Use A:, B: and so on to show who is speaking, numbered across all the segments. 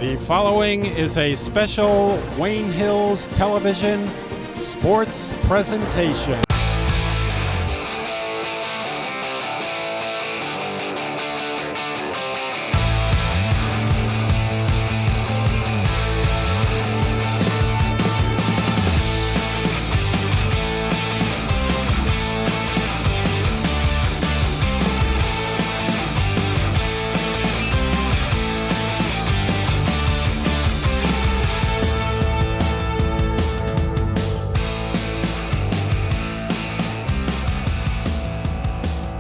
A: The following is a special Wayne Hills Television sports presentation.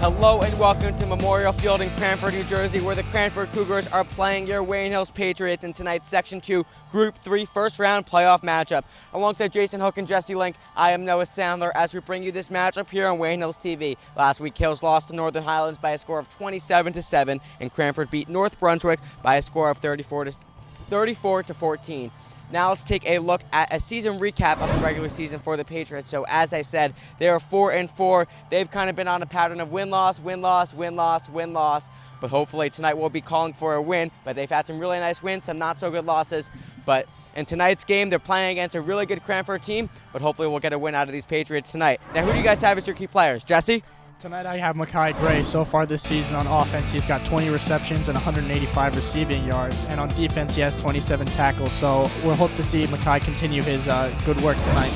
B: Hello and welcome to Memorial Field in Cranford, New Jersey, where the Cranford Cougars are playing your Wayne Hills Patriots in tonight's Section 2 Group 3 first round playoff matchup. Alongside Jason Hook and Jesse Link, I am Noah Sandler as we bring you this matchup here on Wayne Hills TV. Last week, Hills lost to Northern Highlands by a score of 27-7, and Cranford beat North Brunswick by a score of 34-14. Now let's take a look at a season recap of the regular season for the Patriots. So as I said, they are 4-4. They've kind of been on a pattern of win-loss, win-loss, win-loss, win-loss. But hopefully tonight we'll be calling for a win. But they've had some really nice wins, some not so good losses. But in tonight's game, they're playing against a really good Cranford team. But hopefully we'll get a win out of these Patriots tonight. Now who do you guys have as your key players? Jesse?
C: Tonight I have Makai Gray. So far this season on offense, he's got 20 receptions and 185 receiving yards. And on defense, he has 27 tackles. So we'll hope to see Makai continue his good work tonight.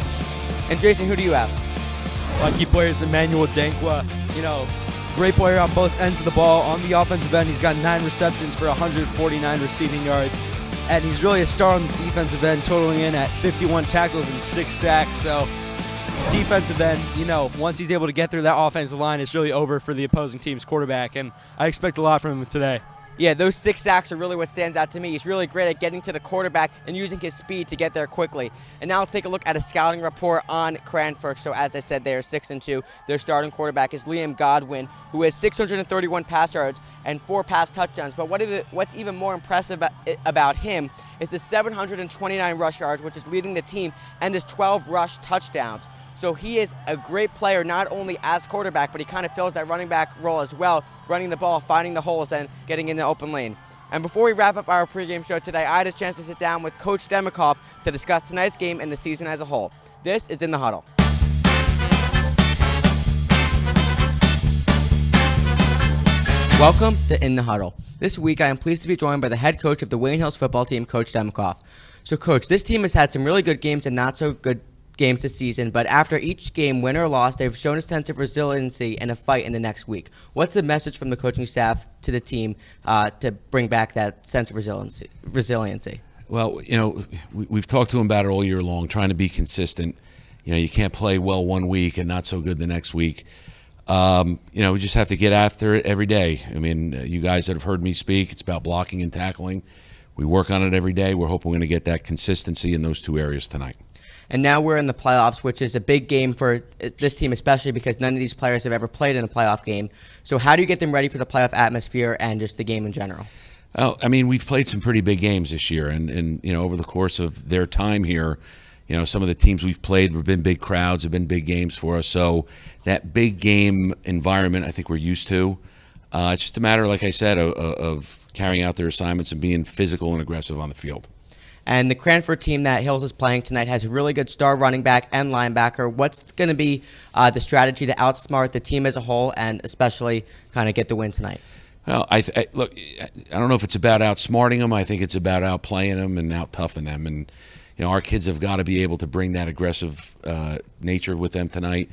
B: And Jason, who do you have?
D: My key player is Emmanuel Dankwa. Great player on both ends of the ball. On the offensive end, he's got 9 receptions for 149 receiving yards. And he's really a star on the defensive end, totaling in at 51 tackles and 6 sacks. So defensive end, once he's able to get through that offensive line, it's really over for the opposing team's quarterback, and I expect a lot from him today.
B: Yeah, those 6 sacks are really what stands out to me. He's really great at getting to the quarterback and using his speed to get there quickly. And now let's take a look at a scouting report on Cranford. So as I said, they are 6-2. Their starting quarterback is Liam Godwin, who has 631 pass yards and 4 pass touchdowns. But what's even more impressive about him is the 729 rush yards, which is leading the team, and his 12 rush touchdowns. So he is a great player, not only as quarterback, but he kind of fills that running back role as well, running the ball, finding the holes, and getting in the open lane. And before we wrap up our pregame show today, I had a chance to sit down with Coach Demikoff to discuss tonight's game and the season as a whole. This is In the Huddle. Welcome to In the Huddle. This week, I am pleased to be joined by the head coach of the Wayne Hills football team, Coach Demikoff. So, Coach, this team has had some really good games and not so good games this season, but after each game, win or loss, they've shown a sense of resiliency and a fight in the next week. What's the message from the coaching staff to the team to bring back that sense of resiliency?
E: Well, we've talked to them about it all year long, trying to be consistent. You can't play well one week and not so good the next week. We just have to get after it every day. I mean, you guys that have heard me speak, it's about blocking and tackling. We work on it every day. We're hoping we're going to get that consistency in those 2 areas tonight.
B: And now we're in the playoffs, which is a big game for this team, especially because none of these players have ever played in a playoff game. So how do you get them ready for the playoff atmosphere and just the game in general?
E: Well, I mean, we've played some pretty big games this year. And over the course of their time here, some of the teams we've played have been big crowds, have been big games for us. So that big game environment, I think we're used to. It's just a matter, like I said, of carrying out their assignments and being physical and aggressive on the field.
B: And the Cranford team that Hills is playing tonight has a really good star running back and linebacker. What's going to be the strategy to outsmart the team as a whole and especially kind of get the win tonight?
E: Well, look, I don't know if it's about outsmarting them. I think it's about outplaying them and out-toughing them. And, our kids have got to be able to bring that aggressive nature with them tonight.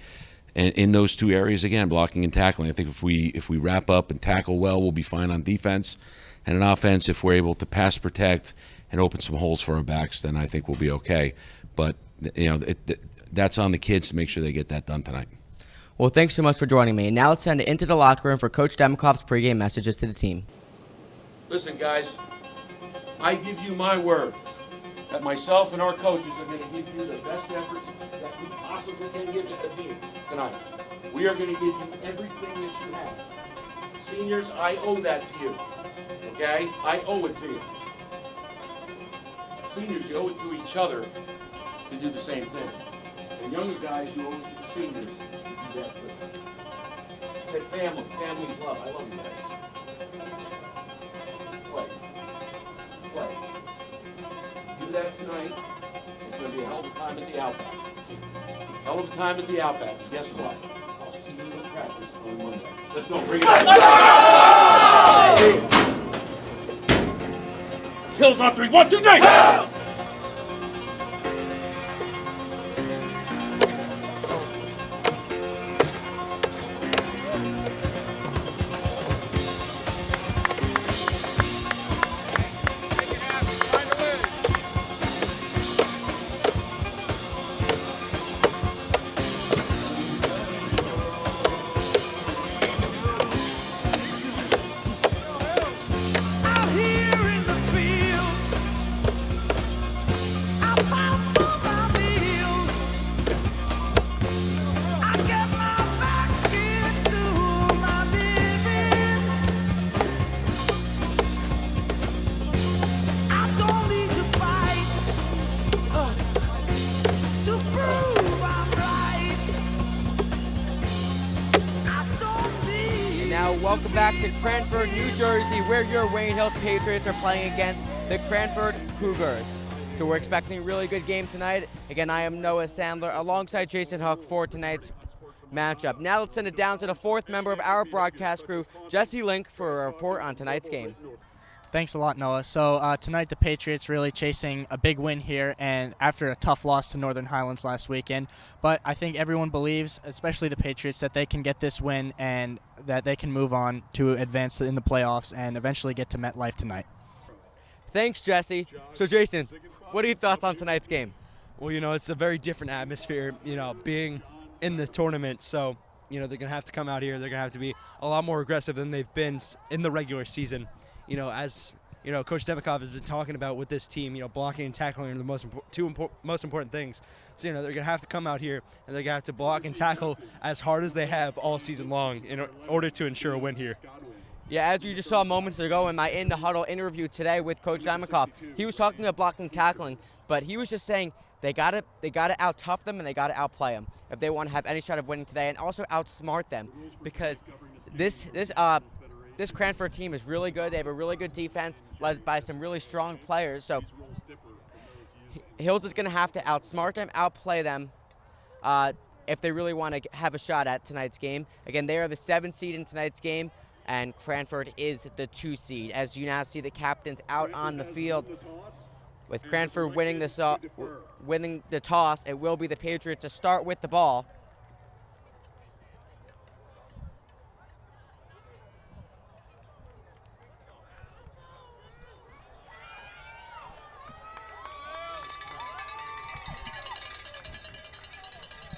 E: And in those 2 areas, again, blocking and tackling. I think if we wrap up and tackle well, we'll be fine on defense. And in offense, if we're able to pass protect and open some holes for our backs, then I think we'll be okay. But, that's on the kids to make sure they get that done tonight.
B: Well, thanks so much for joining me. And now let's send it into the locker room for Coach Demikoff's pregame messages to the team.
E: Listen, guys, I give you my word that myself and our coaches are going to give you the best effort that we possibly can give to the team tonight. We are going to give you everything that you have. Seniors, I owe that to you. Okay? I owe it to you. Seniors, you owe it to each other to do the same thing. And younger guys, you owe it to the seniors to do that too. Say family. Family's love. I love you guys. Play. that tonight, it's going to be a hell of a time at the Outback. Hell of a time at the Outback. Guess what? I'll see you in practice on Monday. Let's go. Bring it up. Hills on 3. 1, 2, 3.
B: Welcome back to Cranford, New Jersey, where your Wayne Hills Patriots are playing against the Cranford Cougars. So we're expecting a really good game tonight. Again, I am Noah Sandler alongside Jason Huck for tonight's matchup. Now let's send it down to the fourth member of our broadcast crew, Jesse Link, for a report on tonight's game.
C: Thanks a lot, Noah. So tonight the Patriots really chasing a big win here, and after a tough loss to Northern Highlands last weekend. But I think everyone believes, especially the Patriots, that they can get this win and that they can move on to advance in the playoffs and eventually get to MetLife tonight.
B: Thanks, Jesse. So, Jason, what are your thoughts on tonight's game?
D: Well, it's a very different atmosphere, being in the tournament. So, they're going to have to come out here. They're going to have to be a lot more aggressive than they've been in the regular season. As Coach Devikov has been talking about with this team, blocking and tackling are the most important things. So, they're going to have to come out here and they're going to have to block and tackle as hard as they have all season long in order to ensure a win here.
B: Yeah, as you just saw moments ago in my In the Huddle interview today with Coach Devikov, he was talking about blocking and tackling, but he was just saying they got to out-tough them and they got to outplay them if they want to have any shot of winning today, and also outsmart them, because this Cranford team is really good. They have a really good defense led by some really strong players. So Hills is going to have to outsmart them, outplay them if they really want to have a shot at tonight's game. Again, they are the 7th seed in tonight's game, and Cranford is the 2 seed. As you now see the captains out on the field. With Cranford winning the toss, it will be the Patriots to start with the ball.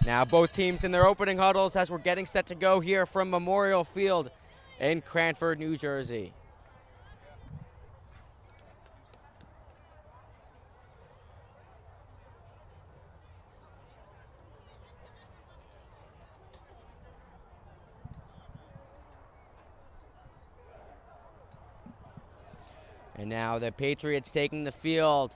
B: Now both teams in their opening huddles as we're getting set to go here from Memorial Field in Cranford, New Jersey. And now the Patriots taking the field.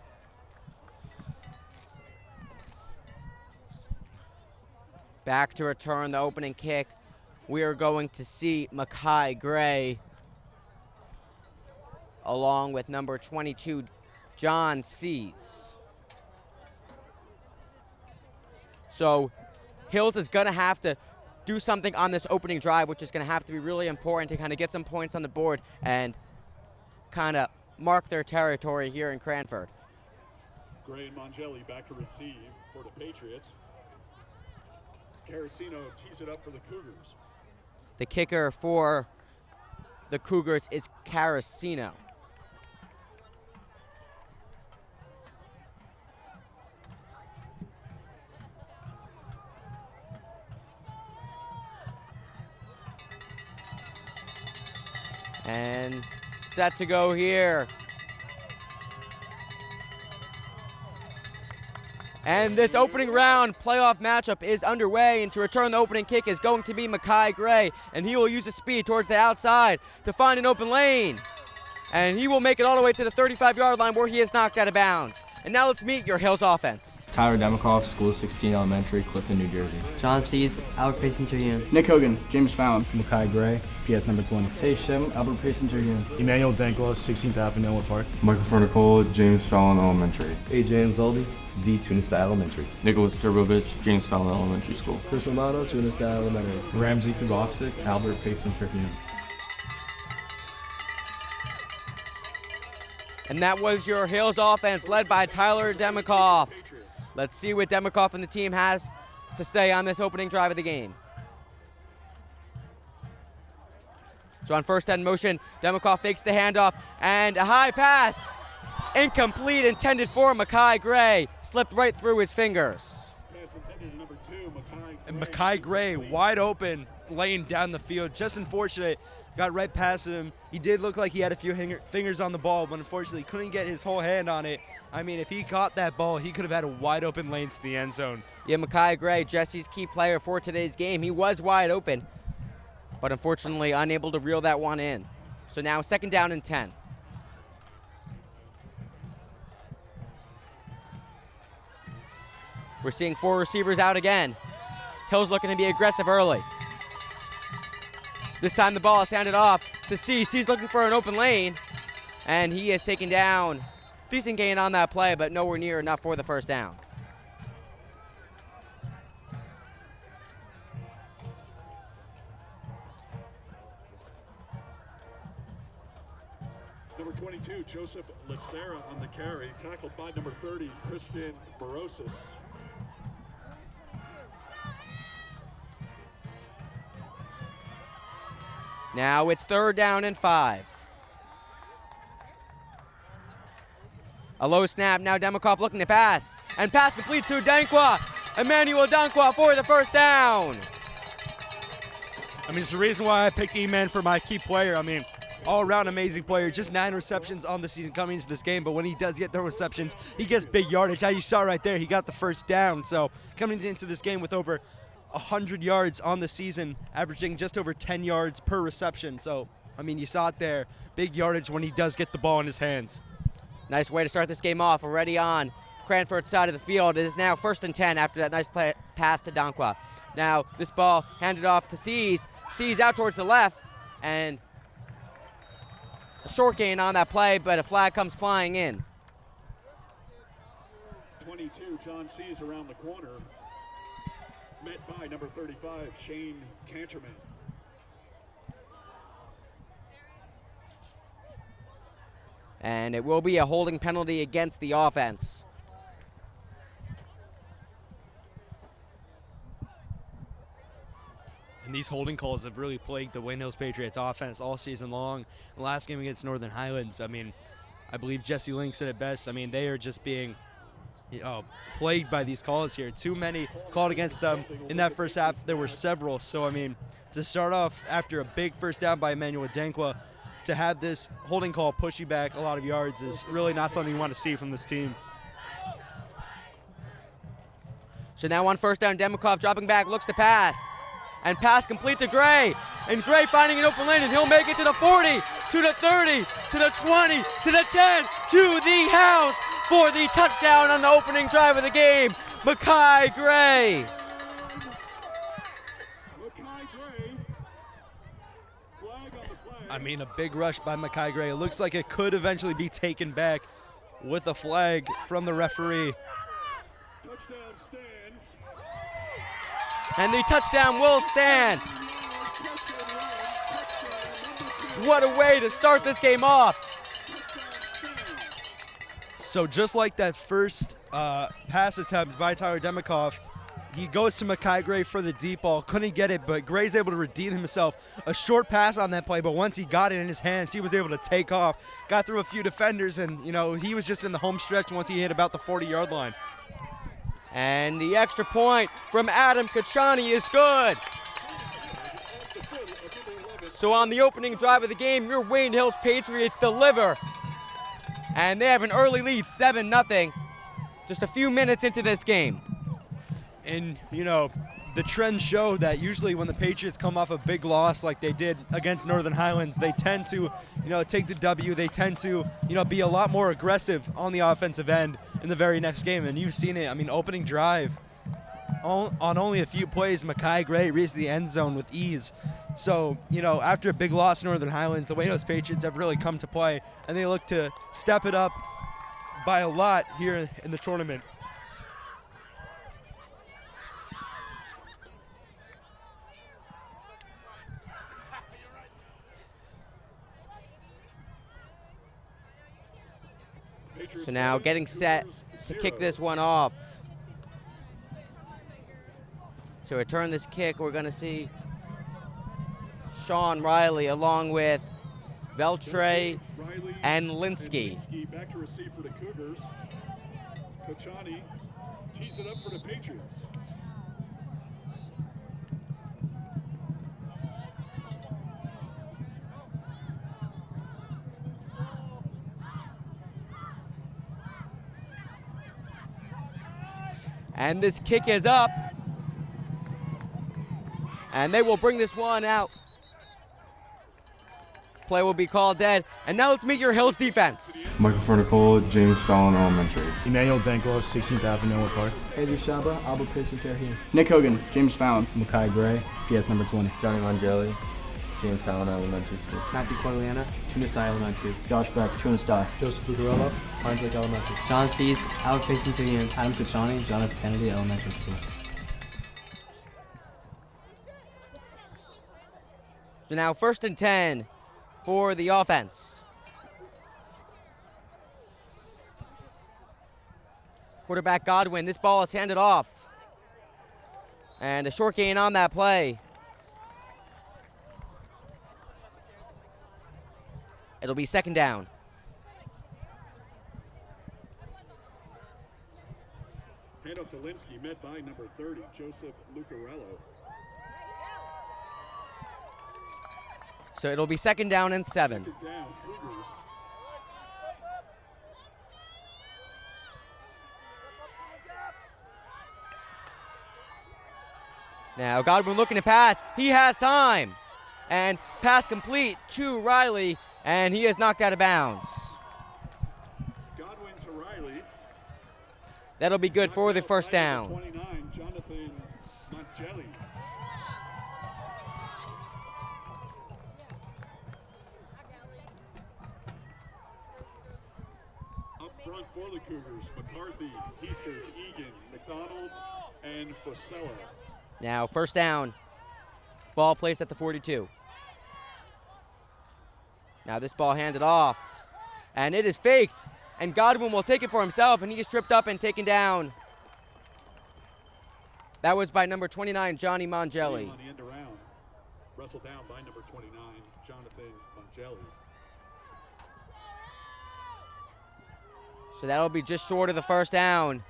B: Back to return the opening kick. We are going to see Makai Gray along with number 22, John Sees. So Hills is going to have to do something on this opening drive, which is going to have to be really important to kind of get some points on the board and kind of mark their territory here in Cranford.
F: Gray and Mongelli back to receive for the Patriots. Carasino tees it up for the Cougars.
B: The kicker for the Cougars is Carasino. And set to go here. And this opening round playoff matchup is underway, and to return the opening kick is going to be Makai Gray, and he will use his speed towards the outside to find an open lane. And he will make it all the way to the 35-yard line where he is knocked out of bounds. And now let's meet your Hills offense.
G: Tyler Demikoff, School 16 Elementary, Clifton, New Jersey.
H: John Cease, Albert Payson Terhune.
I: Nick Hogan, James Fallon.
J: Makai Gray, PS number 20.
K: Tay Shim, Albert Payson Terhune.
J: Emmanuel Dankwa, 16th Avenue, Elmwood Park.
L: Michael Fernicola, James Fallon Elementary.
M: A. James Aldi, V. Tunista Elementary.
G: Nicholas Turbovich, James Fallon Elementary School.
N: Chris Romano, Tunista Elementary.
O: Ramsey Kubovsik, Albert Payson Terhune.
B: And that was your Hills offense led by Tyler Demikoff. Let's see what Demikoff and the team has to say on this opening drive of the game. So on first end motion, Demikoff fakes the handoff and a high pass. Incomplete, intended for Makai Gray. Slipped right through his fingers.
D: And Makai Gray wide open, laying down the field. Just unfortunate. Got right past him. He did look like he had a few fingers on the ball, but unfortunately couldn't get his whole hand on it. I mean, if he caught that ball, he could have had a wide open lane to the end zone.
B: Yeah, Makai Gray, Jesse's key player for today's game. He was wide open, but unfortunately unable to reel that one in. So now 2nd down and 10. We're seeing 4 receivers out again. Hill's looking to be aggressive early. This time the ball is handed off to Cease. He's looking for an open lane, and he is taken down. Decent gain on that play, but nowhere near enough for the first down.
F: Number 22, Joseph Lacera on the carry, tackled by number 30, Christian Barosis.
B: Now it's 3rd down and 5. A low snap, now Demikoff looking to pass. And pass complete to Dankwa. Emmanuel Dankwa for the first down.
D: I mean, it's the reason why I picked E-Man for my key player. I mean, all-around amazing player. Just 9 receptions on the season coming into this game, but when he does get the receptions, he gets big yardage. As you saw right there, he got the first down. So coming into this game with over 100 yards on the season, averaging just over 10 yards per reception. So, I mean, you saw it there. Big yardage when he does get the ball in his hands.
B: Nice way to start this game off. Already on Cranford's side of the field. It is now 1st and 10 after that nice pass to Dankwa. Now this ball handed off to Cease. Cease out towards the left, and a short gain on that play, but a flag comes flying in.
F: 22, John Cease around the corner. Met by number 35, Shane Canterman.
B: And it will be a holding penalty against the offense.
D: And these holding calls have really plagued the Wayne Hills Patriots offense all season long. The last game against Northern Highlands, I mean, I believe Jesse Link said it best. I mean, they are just being plagued by these calls here. Too many called against them. In that first half, there were several. So, I mean, to start off after a big first down by Emmanuel Dankwa, to have this holding call push you back a lot of yards is really not something you want to see from this team.
B: So now on 1st down, Demikoff dropping back, looks to pass. And pass complete to Gray. And Gray finding an open lane, and he'll make it to the 40, to the 30, to the 20, to the 10, to the house for the touchdown on the opening drive of the game. Makai Gray.
D: I mean, a big rush by Makai Gray. It looks like it could eventually be taken back with a flag from the referee.
F: Touchdown stands.
B: And the touchdown will stand. What a way to start this game off.
D: So just like that first pass attempt by Tyler Demikoff, he goes to Makai Gray for the deep ball. Couldn't get it, but Gray's able to redeem himself. A short pass on that play, but once he got it in his hands, he was able to take off. Got through a few defenders, and, you know, he was just in the home stretch once he hit about the 40-yard line.
B: And the extra point from Adam Kachani is good. So on the opening drive of the game, your Wayne Hills Patriots deliver. And they have an early lead, 7-0, just a few minutes into this game.
D: And, you know, the trends show that usually when the Patriots come off a big loss like they did against Northern Highlands, they tend to, take the W. They tend to, be a lot more aggressive on the offensive end in the very next game. And you've seen it. I mean, opening drive, on only a few plays, Mackay Gray reached the end zone with ease. So, after a big loss in Northern Highlands, the Waino's Patriots have really come to play, and they look to step it up by a lot here in the tournament.
B: So now getting set to kick this one off. To return this kick, we're going to see Sean Riley along with Veltre and Linsky.
F: Back to receive for the Cougars. Kochani tees it up for the Patriots.
B: And this kick is up. And they will bring this one out. Play will be called dead. And now let's meet your Hills defense.
L: Michael Fernicola, James Fallon Elementary.
J: Emmanuel Danklos, 16th Avenue, Elwood Park.
K: Andrew Shaba, Albert Presenter. Nick Hogan, James Fallon.
J: Mackay Gray, PS number 20.
G: Johnny Mangelli, James Fallon Elementary School.
H: Matthew Corleana, Tunistai Elementary.
K: Josh Beck, Tunistai.
J: Joseph Lucarello, Pines Lake Elementary.
H: John Cease, Albert Presenter. Adam Kuchani, John F. Kennedy Elementary School.
B: So now 1st and 10 for the offense. Quarterback Godwin, this ball is handed off. And a short gain on that play. It'll be 2nd down.
F: Hand off to Linsky, met by number 30, Joseph Lucarello.
B: So it'll be 2nd down and 7. Now Godwin looking to pass. He has time. And pass complete to Riley, and he is knocked out of bounds.
F: Godwin to Riley.
B: That'll be good for the 1st down.
F: 29, Jonathan Mangelli. Front for the Cougars, McCarthy, Heasters, Egan, McDonald, and Fosella.
B: Now 1st down. Ball placed at the 42. Now this ball handed off. And it is faked. And Godwin will take it for himself, and he is tripped up and taken down. That was by number 29, Johnny Mangelli.
F: On the end around. Wrestled down by number 29, Jonathan Mangelli.
B: So that'll be just short of the 1st down.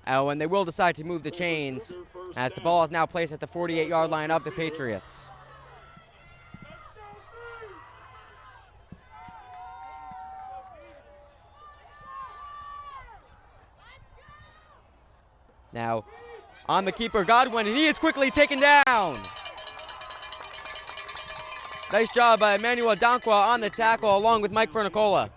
B: Oh, and they will decide to move the chains as the ball is now placed at the 48-yard line of the Patriots. Now, on the keeper, Godwin, and he is quickly taken down. Nice job by Emmanuel Dankwa on the tackle, along with Mike Fernicola.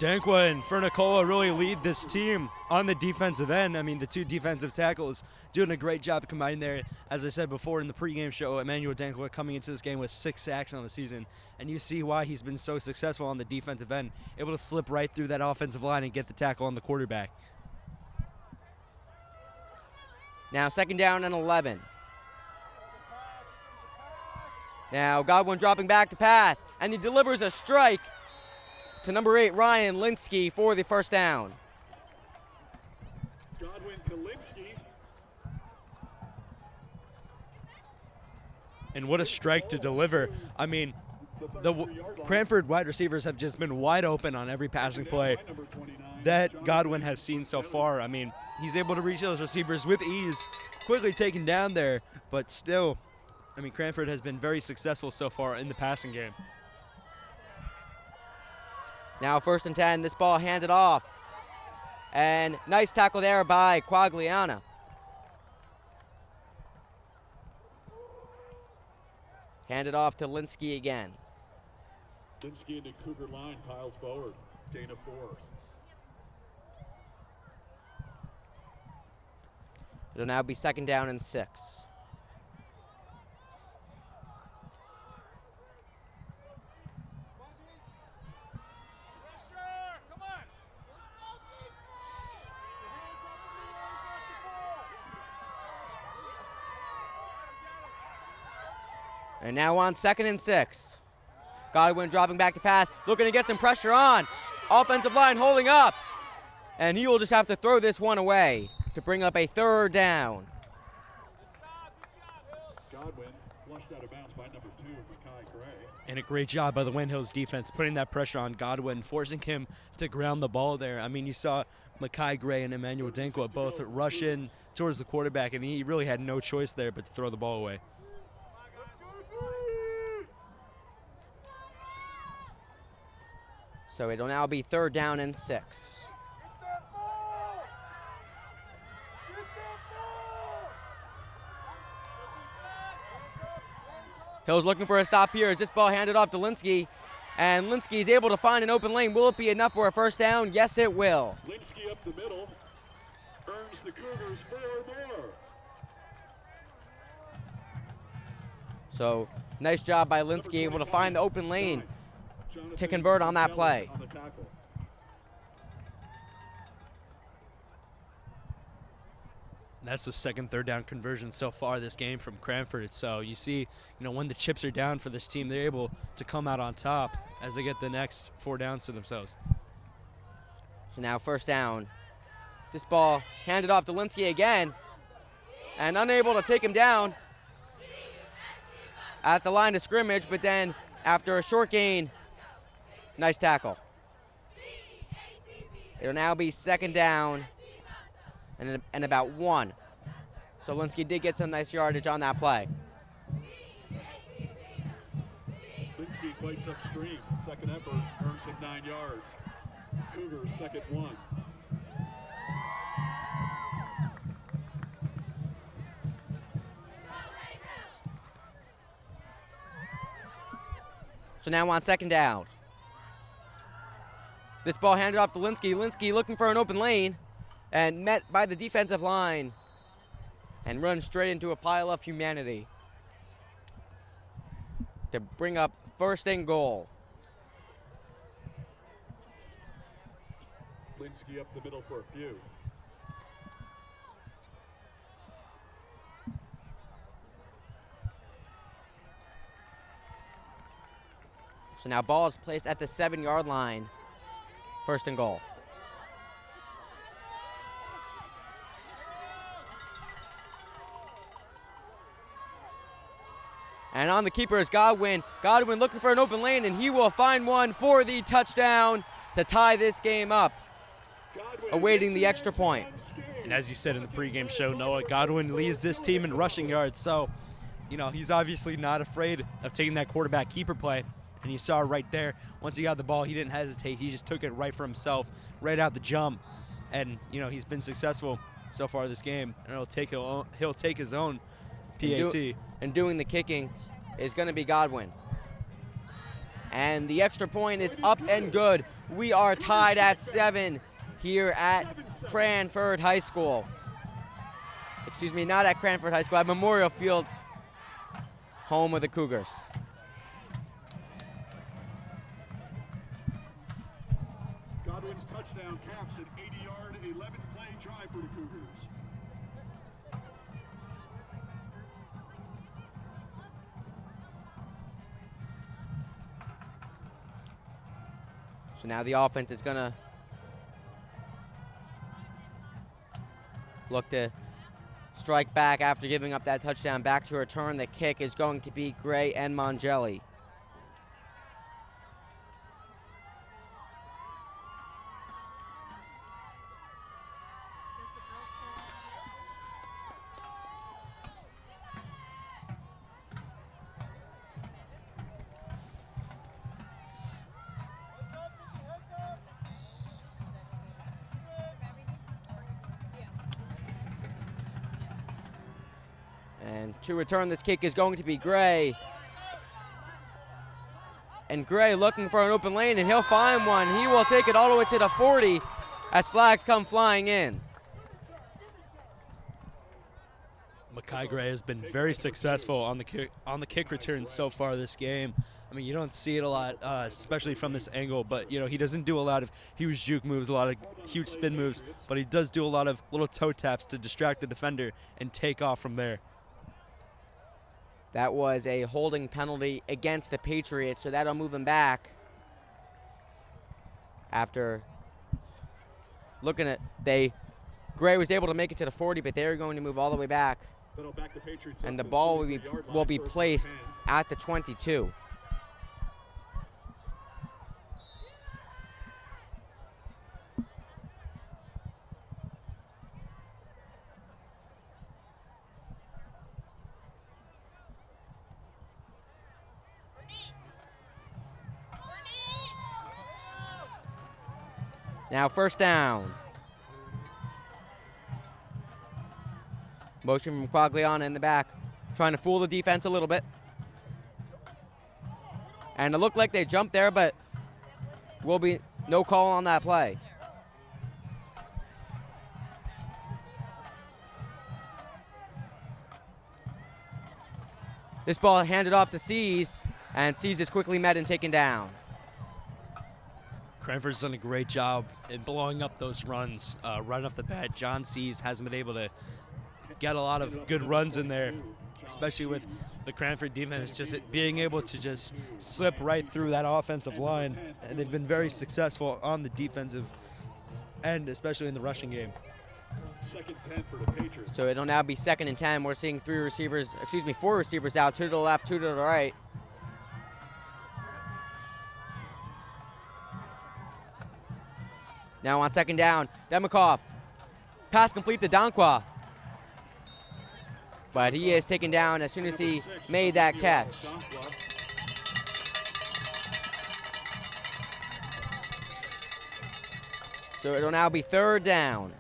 D: Dankwa and Fernicola really lead this team on the defensive end. I mean, the 2 defensive tackles doing a great job combining there. As I said before in the pregame show, Emmanuel Dankwa coming into this game with 6 sacks on the season. And you see why he's been so successful on the defensive end, able to slip right through that offensive line and get the tackle on the quarterback.
B: Now 2nd down and 11. Now Godwin dropping back to pass, and he delivers a strike to number 8, Ryan Linsky, for the 1st down.
F: Godwin to Linsky.
D: And what a strike to deliver. I mean, the Cranford wide receivers have just been wide open on every passing play that Godwin has seen so far. I mean, he's able to reach those receivers with ease, quickly taken down there, but still, I mean, Cranford has been very successful so far in the passing game.
B: Now 1st and 10, this ball handed off And nice tackle there by Quagliana. Handed off to Linsky again.
F: Linsky in the Cougar line, piles forward. Gain of 4.
B: It'll now be 2nd down and 6. And now on 2nd and 6. Godwin dropping back to pass, looking to get some pressure on. Offensive line holding up. And he will just have to throw this one away to bring up a 3rd down.
F: Godwin flushed out of bounds by number 2, Makai Gray.
D: And a great job by the Wayne Hills defense, putting that pressure on Godwin, forcing him to ground the ball there. I mean, you saw Makai Gray and Emmanuel Denkwa both rush in towards the quarterback, and he really had no choice there but to throw the ball away.
B: So it'll now be 3rd down and 6. Hill's looking for a stop here as this ball handed off to Linsky. And Linsky is able to find an open lane. Will it be enough for a 1st down? Yes, it will.
F: Linsky up the middle. Earns the Cougars 4 more.
B: So nice job by Linsky, able to find the open lane to convert on that play.
D: That's the 2nd 3rd down conversion so far this game from Cranford. So you see, when the chips are down for this team, they're able to come out on top as they get the next 4 downs to themselves.
B: So now 1st down. This ball handed off to Linsky again, and unable to take him down at the line of scrimmage, but then after a short gain, nice tackle. It'll now be 2nd down and about 1. So Linsky did get some nice yardage on that play.
F: Linsky fights upstream. 2nd effort earns him 9 yards. Cougars 2nd 1.
B: So now on 2nd down. This ball handed off to Linsky. Linsky looking for an open lane and met by the defensive line and run straight into a pile of humanity to bring up 1st and goal.
F: Linsky up the middle for a few.
B: So now ball is placed at the 7-yard line. 1st and goal. And on the keeper is Godwin. Godwin looking for an open lane, and he will find one for the touchdown to tie this game up, awaiting the extra point.
D: And as you said in the pregame show, Noah, Godwin leads this team in rushing yards. So, he's obviously not afraid of taking that quarterback keeper play. And you saw right there, once he got the ball, he didn't hesitate. He just took it right for himself, right out the jump. And, he's been successful so far this game. And he'll take his own PAT.
B: And doing the kicking is going to be Godwin. And the extra point is up and good. We are tied at 7 here at Cranford High School. Excuse me, not at Cranford High School, at Memorial Field, home of the Cougars.
F: Godwin's touchdown caps an 80-yard, 11-play drive for the Cougars.
B: So now the offense is going to look to strike back after giving up that touchdown. Back to return the kick is going to be Gray and Mongelli. down. To return this kick is going to be Gray. And Gray looking for an open lane, and he'll find one. He will take it all the way to the 40 as flags come flying in.
D: Makai Gray has been very successful on the kick return so far this game. I mean, you don't see it a lot, especially from this angle, but, you know, he doesn't do a lot of huge juke moves, a lot of huge spin moves, but he does do a lot of little toe taps to distract the defender and take off from there.
B: That was a holding penalty against the Patriots, so that'll move him back. After looking at, Gray was able to make it to the 40, but they're going to move all the way back. And the ball will be placed at the 22. Now first down. Motion from Quagliana in the back, trying to fool the defense a little bit. And it looked like they jumped there, but will be no call on that play. This ball handed off to Seas, and Seas is quickly met and taken down.
D: Cranford's done a great job in blowing up those runs right off the bat. John Seas hasn't been able to get a lot of good runs in there, especially with the Cranford defense just being able to just slip right through that offensive line. And they've been very successful on the defensive end, especially in the rushing game.
F: Second 10 for the Patriots.
B: So it'll now be 2nd and 10. We're seeing 4 receivers out, 2 to the left, 2 to the right. Now on 2nd down, Demikoff. Pass complete to Donqua. But he is taken down as soon as he made that catch. So it'll now be 3rd down.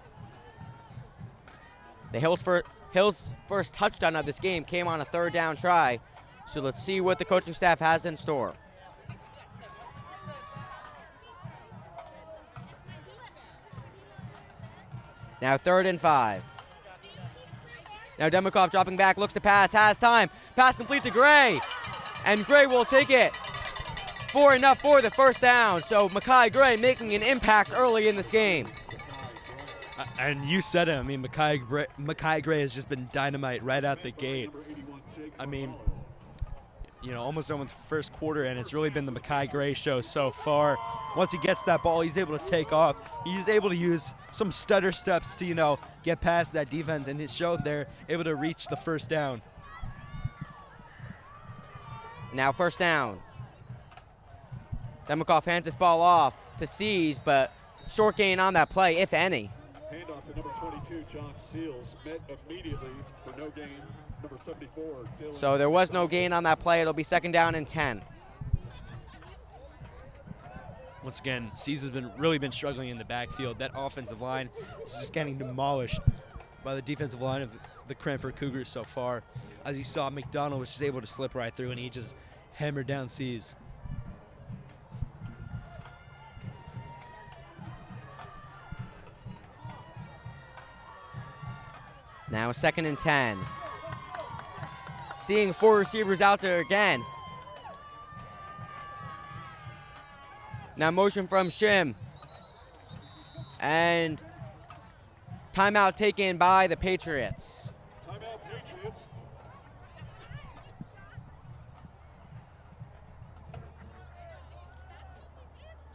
B: The Hills' first touchdown of this game came on a 3rd down try. So let's see what the coaching staff has in store. Now 3rd and 5. Now Demikoff dropping back, looks to pass, has time. Pass complete to Gray. And Gray will take it for enough for the 1st down. So Makai Gray making an impact early in this game.
D: And you said it. I mean, Makai Gray has just been dynamite right out the gate. I mean, you know, almost done with the first quarter, and it's really been the Makai Gray show so far. Once he gets that ball, he's able to take off. He's able to use some stutter steps to, you know, get past that defense, and it showed they're able to reach the 1st down.
B: Now 1st down. Demikoff hands this ball off to Seas, but short gain on that play, if any.
F: Handoff to number 22, John Seals, met immediately for no gain. Number 74, Dylan.
B: So there was no gain on that play. It'll be 2nd down and 10.
D: Once again, Seas has really been struggling in the backfield. That offensive line is just getting demolished by the defensive line of the Cranford Cougars so far. As you saw, McDonald was just able to slip right through, and he just hammered down Seas.
B: Now 2nd and 10. Seeing 4 receivers out there again. Now motion from Shim. And timeout taken by the Patriots.
F: Timeout Patriots.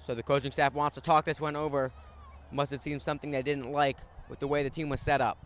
B: So the coaching staff wants to talk this one over. Must have seen something they didn't like with the way the team was set up.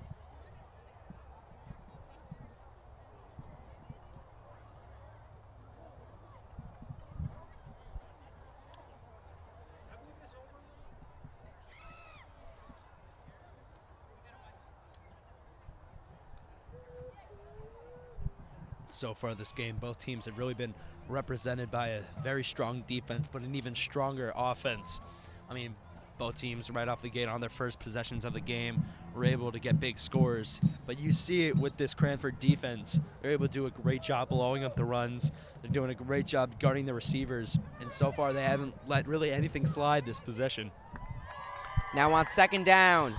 D: So far this game, both teams have really been represented by a very strong defense, but an even stronger offense. I mean, both teams right off the gate on their first possessions of the game were able to get big scores. But you see it with this Cranford defense. They're able to do a great job blowing up the runs. They're doing a great job guarding the receivers. And so far, they haven't let really anything slide this possession.
B: Now on second down.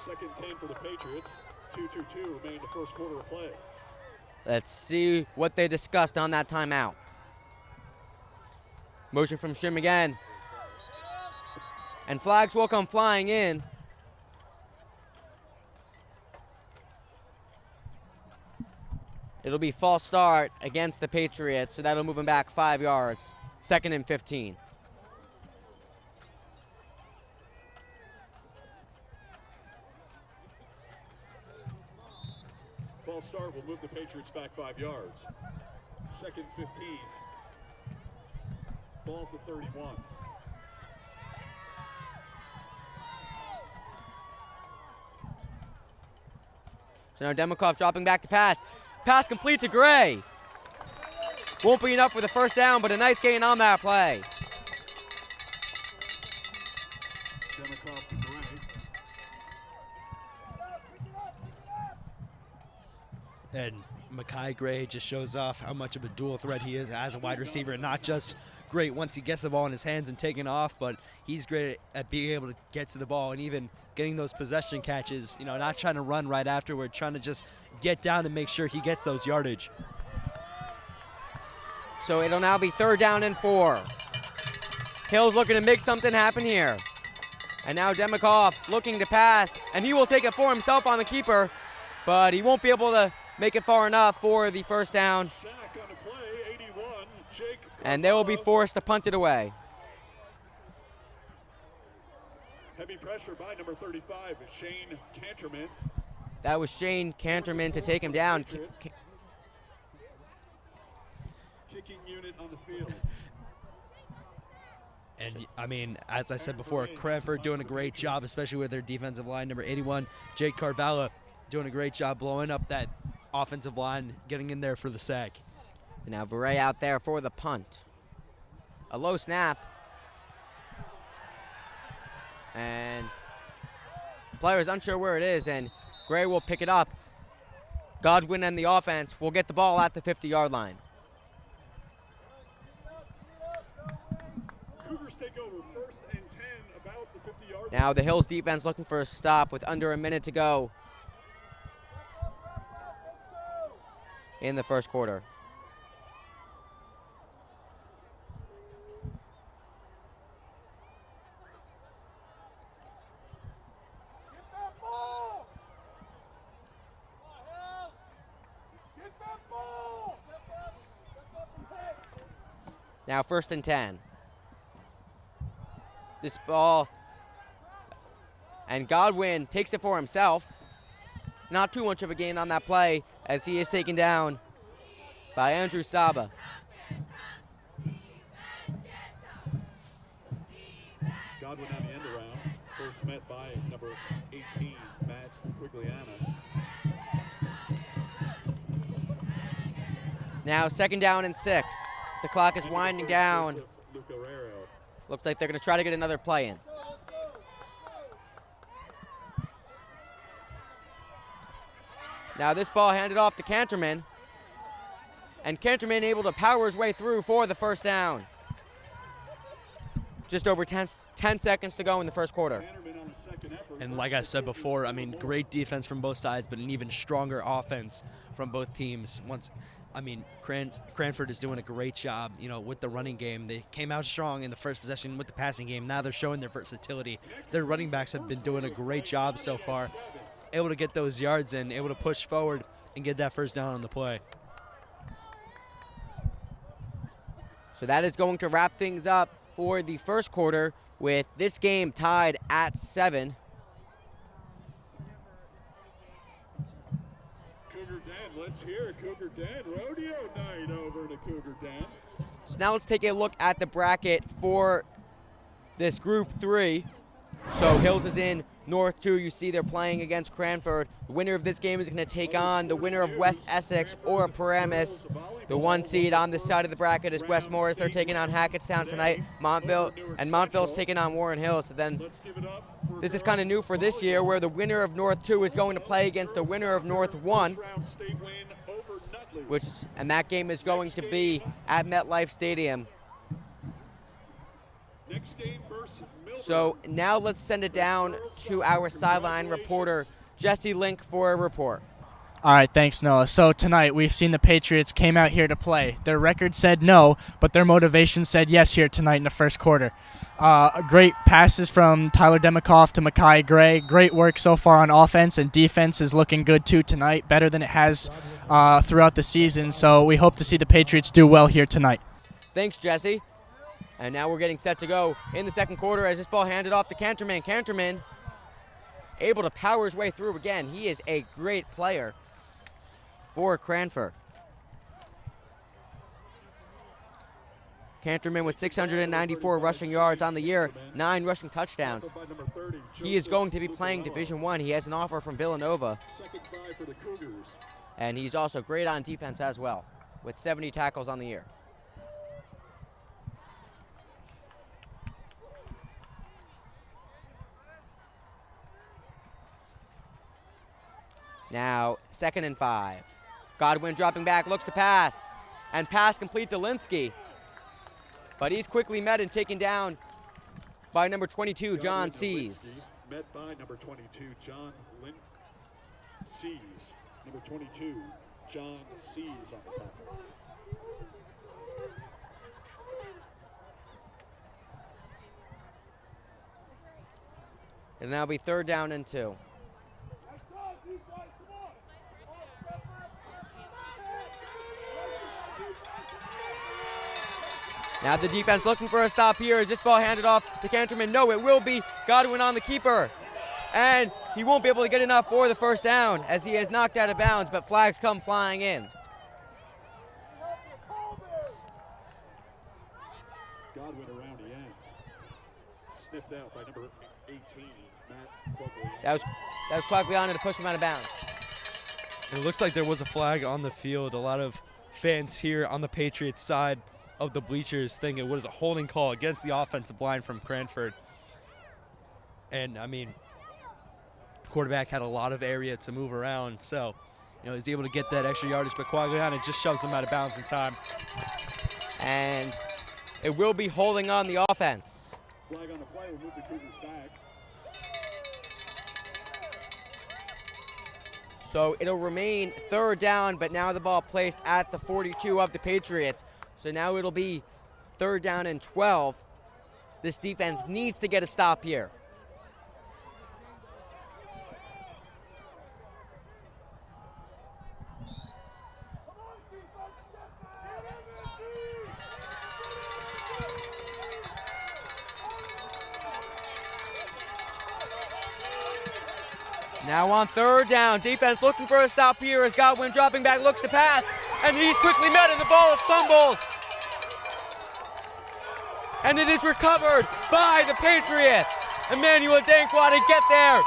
F: Second 10 for the Patriots. 2:22 remain the first quarter of play.
B: Let's see what they discussed on that timeout. Motion from Shim again. And flags will come flying in. It'll be false start against the Patriots, so that'll move them back 5 yards. 2nd and 15.
F: False start will move the Patriots back 5 yards. 2nd 15. Ball to 31.
B: So now Demikoff dropping back to pass. Pass complete to Gray. Won't be enough for the first down, but a nice gain on that play.
F: Demikoff to Gray.
D: And Makai Gray just shows off how much of a dual threat he is as a wide receiver. Not just great once he gets the ball in his hands and taking off, but he's great at being able to get to the ball and even getting those possession catches, you know, not trying to run right afterward, trying to just get down and make sure he gets those yardage.
B: So it'll now be 3rd down and 4. Hill's looking to make something happen here. And now Demikoff looking to pass, and he will take it for himself on the keeper, but he won't be able to make it far enough for the first down.
F: Sack on the play, 81. Jake
B: And they will be forced to punt it away.
F: Heavy pressure by number 35, Shane Canterman.
B: That was Shane Canterman to take him down.
F: Kicking unit on the field.
D: And, I mean, as I said before, Cranford doing a great job, especially with their defensive line. Number 81, Jake Carvalho, doing a great job blowing up that offensive line, getting in there for the sack.
B: And now Veray out there for the punt. A low snap. And player is unsure where it is, and Gray will pick it up. Godwin and the offense will get the ball at the 50-yard line.
F: Cougars take over 1st and 10, about the 50-yard line.
B: Now the Hills defense looking for a stop with under a minute to go in the first quarter. Now 1st and 10. This ball, and Godwin takes it for himself. Not too much of a gain on that play as he is taken down by Andrew Saba.
F: Godwin on the end around. First met by number 18, Matt Quigliana.
B: It's now 2nd down and 6. The clock is winding down. Looks like they're going to try to get another play in. Now this ball handed off to Canterman. And Canterman able to power his way through for the first down. Just over 10 seconds to go in the first quarter.
D: And like I said before, I mean, great defense from both sides, but an even stronger offense from both teams. Cranford is doing a great job, you know, with the running game. They came out strong in the first possession with the passing game. Now they're showing their versatility. Their running backs have been doing a great job so far, able to get those yards in, able to push forward and get that first down on the play.
B: So that is going to wrap things up for the first quarter with this game tied at 7.
F: Cougar Den, let's hear Cougar Den. Rodeo night over to Cougar Den.
B: So now let's take a look at the bracket for this Group 3. So Hills is in North 2, you see they're playing against Cranford. The winner of this game is going to take on the winner of West Essex or Paramus. The 1 seed on this side of the bracket is West Morris. They're taking on Hackettstown tonight. Montville's taking on Warren Hills. So then this is kind of new for this year, where the winner of North 2 is going to play against the winner of North 1, and that game is going to be at MetLife Stadium. So now let's send it down to our sideline reporter, Jesse Link, for a report.
C: All right, thanks, Noah. So tonight we've seen the Patriots came out here to play. Their record said no, but their motivation said yes here tonight in the first quarter. Great passes from Tyler Demikoff to Makai Gray. Great work so far on offense, and defense is looking good too tonight, better than it has throughout the season. So we hope to see the Patriots do well here tonight.
B: Thanks, Jesse. And now we're getting set to go in the second quarter as this ball handed off to Canterman. Canterman able to power his way through again. He is a great player for Cranford. Canterman with 694 rushing yards on the year, 9 rushing touchdowns. He is going to be playing Division I. He has an offer from Villanova. And he's also great on defense as well, with 70 tackles on the year. Now, 2nd and 5. Godwin dropping back, looks to pass, and pass complete to Linsky. But he's quickly met and taken down by number 22, John Sees.
F: Met by number 22, John Sees. Number 22, John Sees on the tackle.
B: It'll now be 3rd down and 2. Now the defense looking for a stop here. Is this ball handed off to Canterman? No, it will be. Godwin on the keeper. And he won't be able to get enough for the first down as he is knocked out of bounds, but flags come flying in.
F: Godwin around the end. Sniffed out by number 18, Matt Quagliano.
B: That was Quagliano to push him out of bounds.
D: It looks like there was a flag on the field. A lot of fans here on the Patriots side of the bleachers think it was a holding call against the offensive line from Cranford. And, I mean, quarterback had a lot of area to move around, so, he's able to get that extra yardage, but Quagliano just shoves him out of bounds in time.
B: And it will be holding on the offense.
F: Flag on the play will move the Cougars back.
B: So it'll remain 3rd down, but now the ball placed at the 42 of the Patriots. So now it'll be 3rd down and 12. This defense needs to get a stop here. Now on 3rd down, defense looking for a stop here as Godwin dropping back, looks to pass, and he's quickly met and the ball is fumbled. And it is recovered by the Patriots. Emmanuel Dankwa to get there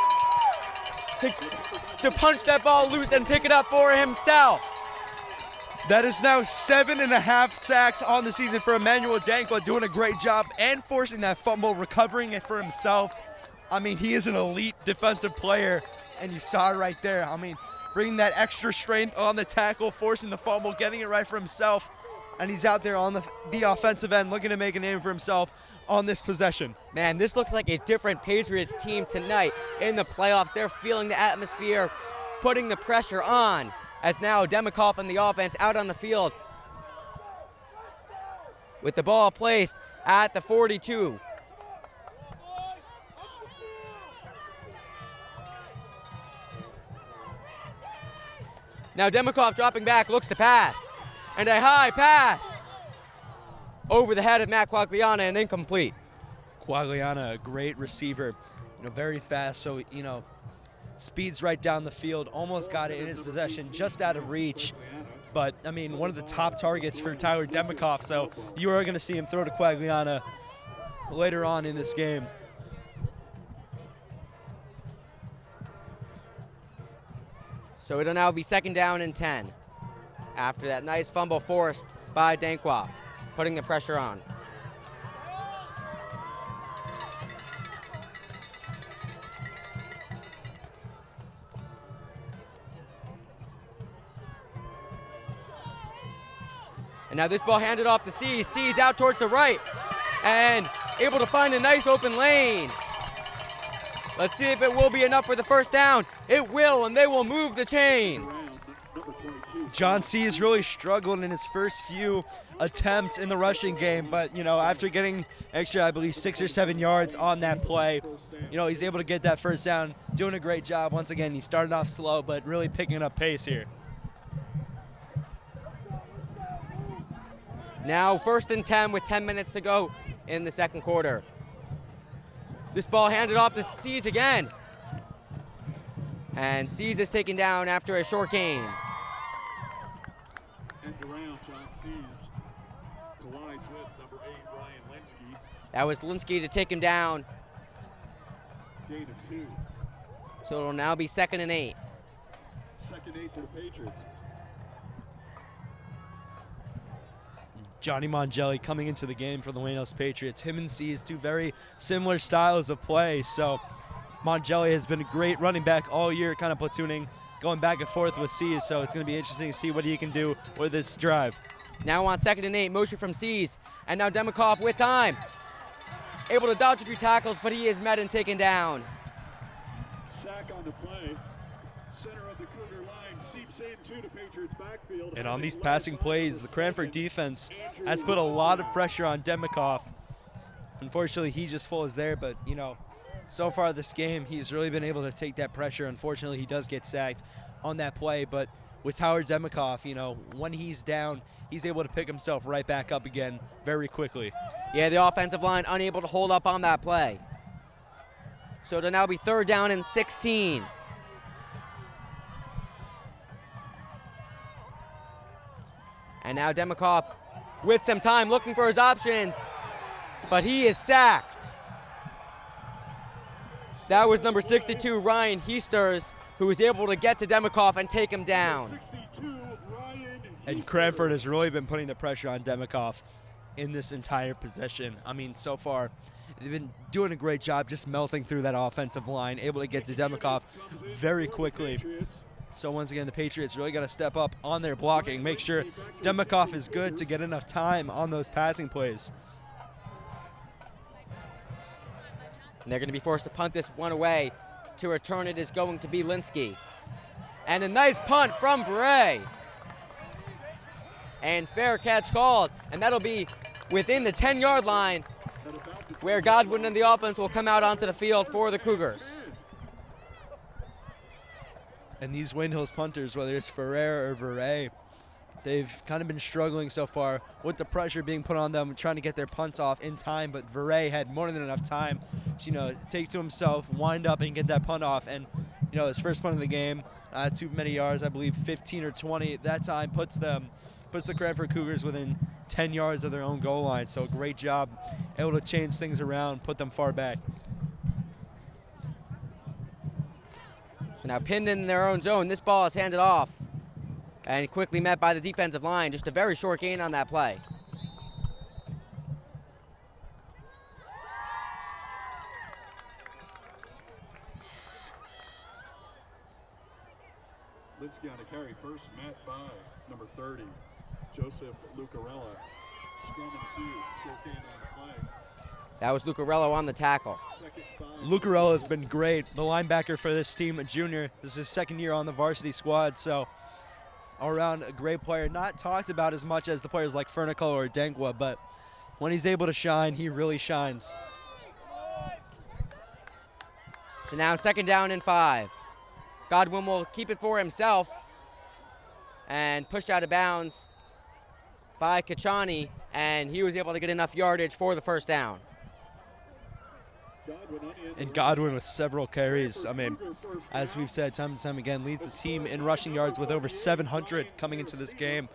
B: to punch that ball loose and pick it up for himself.
D: That is now 7.5 sacks on the season for Emmanuel Dankwa, doing a great job and forcing that fumble, recovering it for himself. I mean, he is an elite defensive player, and you saw it right there. I mean, bringing that extra strength on the tackle, forcing the fumble, getting it right for himself, and he's out there on the offensive end looking to make a name for himself on this possession.
B: Man, this looks like a different Patriots team tonight in the playoffs. They're feeling the atmosphere, putting the pressure on, as now Demikoff and the offense out on the field with the ball placed at the 42. Now Demikoff dropping back, looks to pass. And a high pass over the head of Matt Quagliano and incomplete.
D: Quagliano, a great receiver, very fast, so, speeds right down the field, almost got it in his possession, just out of reach. But, I mean, one of the top targets for Tyler Demikoff, so you are going to see him throw to Quagliano later on in this game.
B: So it'll now be 2nd down and 10 after that nice fumble forced by Dankwa, putting the pressure on. And now this ball handed off to Seas. Seas out towards the right and able to find a nice open lane. Let's see if it will be enough for the first down. It will, and they will move the chains.
D: John C. has really struggled in his first few attempts in the rushing game, but, after getting extra, I believe, 6 or 7 yards on that play, he's able to get that first down, doing a great job. Once again, he started off slow, but really picking up pace here.
B: Now 1st and 10 with 10 minutes to go in the second quarter. This ball handed off to Seas again. And Seas is taken down after a short gain.
F: And around John Seas collides with number 8, Ryan Linsky.
B: That was Linsky to take him down.
F: Gain of 2.
B: So it'll now be 2nd and 8.
F: 2nd 8 for the Patriots.
D: Johnny Mongelli coming into the game for the Wayne Hills Patriots. Him and Seas, two very similar styles of play. So Mongelli has been a great running back all year, kind of platooning, going back and forth with Seas. So it's going to be interesting to see what he can do with this drive.
B: Now on 2nd and 8, motion from Seas. And now Demikoff with time. Able to dodge a few tackles, but he is met and taken down.
F: Sack on the play. Center of the Cougar line seeps into the Patriots backfield.
D: And on these passing plays, the Cranford defense has put a lot of pressure on Demikoff. Unfortunately, he just falls there, but, so far this game, he's really been able to take that pressure. Unfortunately, he does get sacked on that play, but with Howard Demikoff, when he's down, he's able to pick himself right back up again very quickly.
B: Yeah, the offensive line unable to hold up on that play. So it'll now be 3rd down and 16. And now Demikoff with some time looking for his options, but he is sacked. That was number 62, Ryan Heasters, who was able to get to Demikoff and take him down.
D: And Cranford has really been putting the pressure on Demikoff in this entire possession. I mean, so far, they've been doing a great job just melting through that offensive line, able to get to Demikoff very quickly. So once again, the Patriots really got to step up on their blocking, make sure Demikoff is good to get enough time on those passing plays.
B: And they're going to be forced to punt this one away. To return it is going to be Linsky. And a nice punt from Bray. And fair catch called. And that'll be within the 10-yard line, where Godwin and the offense will come out onto the field for the Cougars.
D: And these Wayne Hills punters, whether it's Ferrer or Verret, they've kind of been struggling so far with the pressure being put on them, trying to get their punts off in time. But Verret had more than enough time to, take to himself, wind up, and get that punt off. And, his first punt of the game, too many yards, I believe 15 or 20 at that time, puts the Cranford Cougars within 10 yards of their own goal line. So great job, able to change things around, put them far back.
B: So now pinned in their own zone, this ball is handed off and quickly met by the defensive line. Just a very short gain on that play.
F: Linsky on the carry, first met by number 30, Joseph Lucarella. Scrum and Sue, short gain on the play.
B: That was Lucarello on the tackle.
D: Lucarella has been great. The linebacker for this team, a junior. This is his 2nd year on the varsity squad, so all around a great player. Not talked about as much as the players like Fernicle or Denkwa, but when he's able to shine, he really shines.
B: So now 2nd down and 5. Godwin will keep it for himself and pushed out of bounds by Kachani, and he was able to get enough yardage for the first down.
D: And Godwin with several carries. I mean, as we've said time and time again, leads the team in rushing yards with over 700 coming into this game.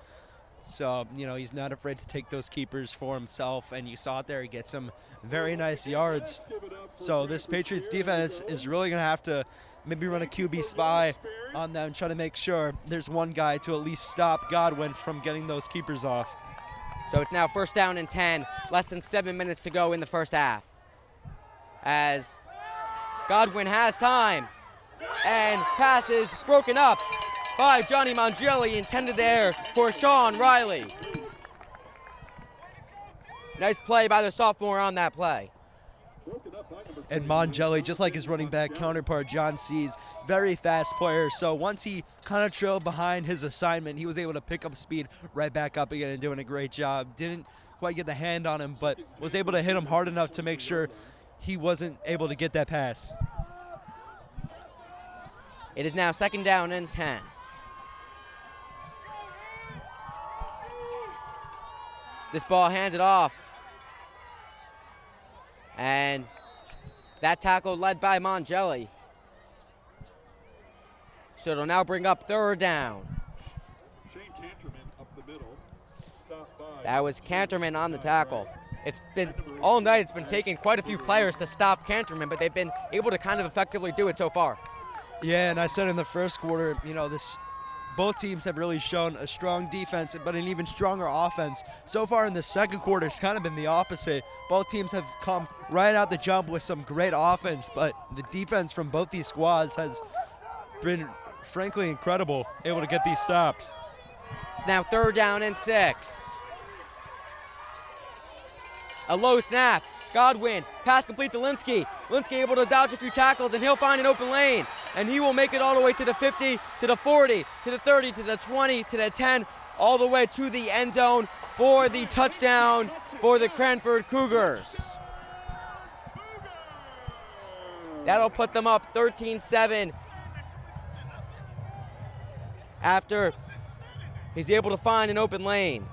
D: So, he's not afraid to take those keepers for himself, and you saw it there. He gets some very nice yards. So this Patriots defense is really going to have to maybe run a QB spy on them, trying to make sure there's one guy to at least stop Godwin from getting those keepers off.
B: So it's now 1st down and 10, less than 7 minutes to go in the first half. As Godwin has time, and pass is broken up by Johnny Mangelli, intended there for Sean Riley. Nice play by the sophomore on that play.
D: And Mangelli, just like his running back counterpart, John Sees, very fast player. So once he kind of trailed behind his assignment, he was able to pick up speed right back up again and doing a great job. Didn't quite get the hand on him, but was able to hit him hard enough to make sure he wasn't able to get that pass.
B: It is now 2nd down and 10. This ball handed off. And that tackle led by Mangelli. So it'll now bring up 3rd down. That was Canterman on the tackle. It's been, all night it's been taking quite a few players to stop Canterman, but they've been able to kind of effectively do it so far.
D: Yeah, and I said in the first quarter, both teams have really shown a strong defense, but an even stronger offense. So far in the second quarter, it's kind of been the opposite. Both teams have come right out the jump with some great offense, but the defense from both these squads has been, frankly, incredible, able to get these stops.
B: It's now 3rd down and 6. A low snap. Godwin, pass complete to Linsky. Linsky able to dodge a few tackles, and he'll find an open lane. And he will make it all the way to the 50, to the 40, to the 30, to the 20, to the 10, all the way to the end zone for the touchdown for the Cranford Cougars. That'll put them up 13-7 after he's able to find an open lane.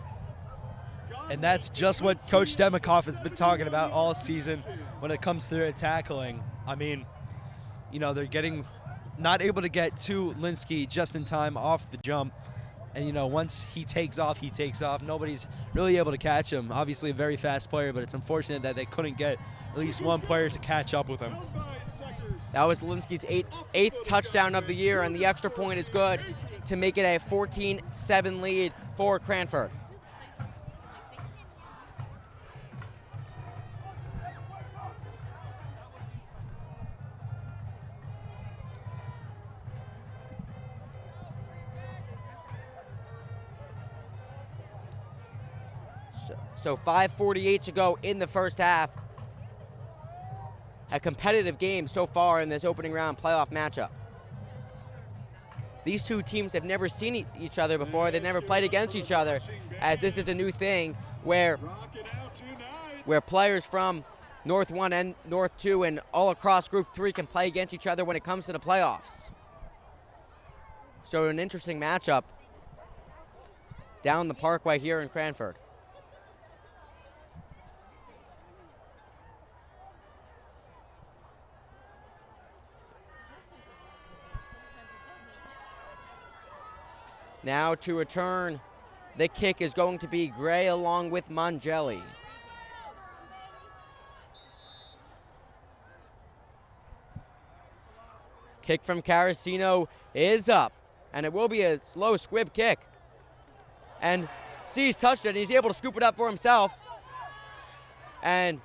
D: And that's just what Coach Demikoff has been talking about all season when it comes to their tackling. I mean, they're not able to get to Linsky just in time off the jump. And, once he takes off, he takes off. Nobody's really able to catch him. Obviously a very fast player, but it's unfortunate that they couldn't get at least one player to catch up with him.
B: That was Linsky's eighth touchdown of the year, and the extra point is good to make it a 14-7 lead for Cranford. So 5:48 to go in the first half. A competitive game so far in this opening round playoff matchup. These two teams have never seen each other before. They've never played against each other, as this is a new thing where players from North 1 and North 2 and all across Group 3 can play against each other when it comes to the playoffs. So an interesting matchup down the Parkway here in Cranford. Now to return the kick is going to be Gray along with Mangelli. Kick from Carasino is up, and it will be a low squib kick. And Sees touched it, and he's able to scoop it up for himself. And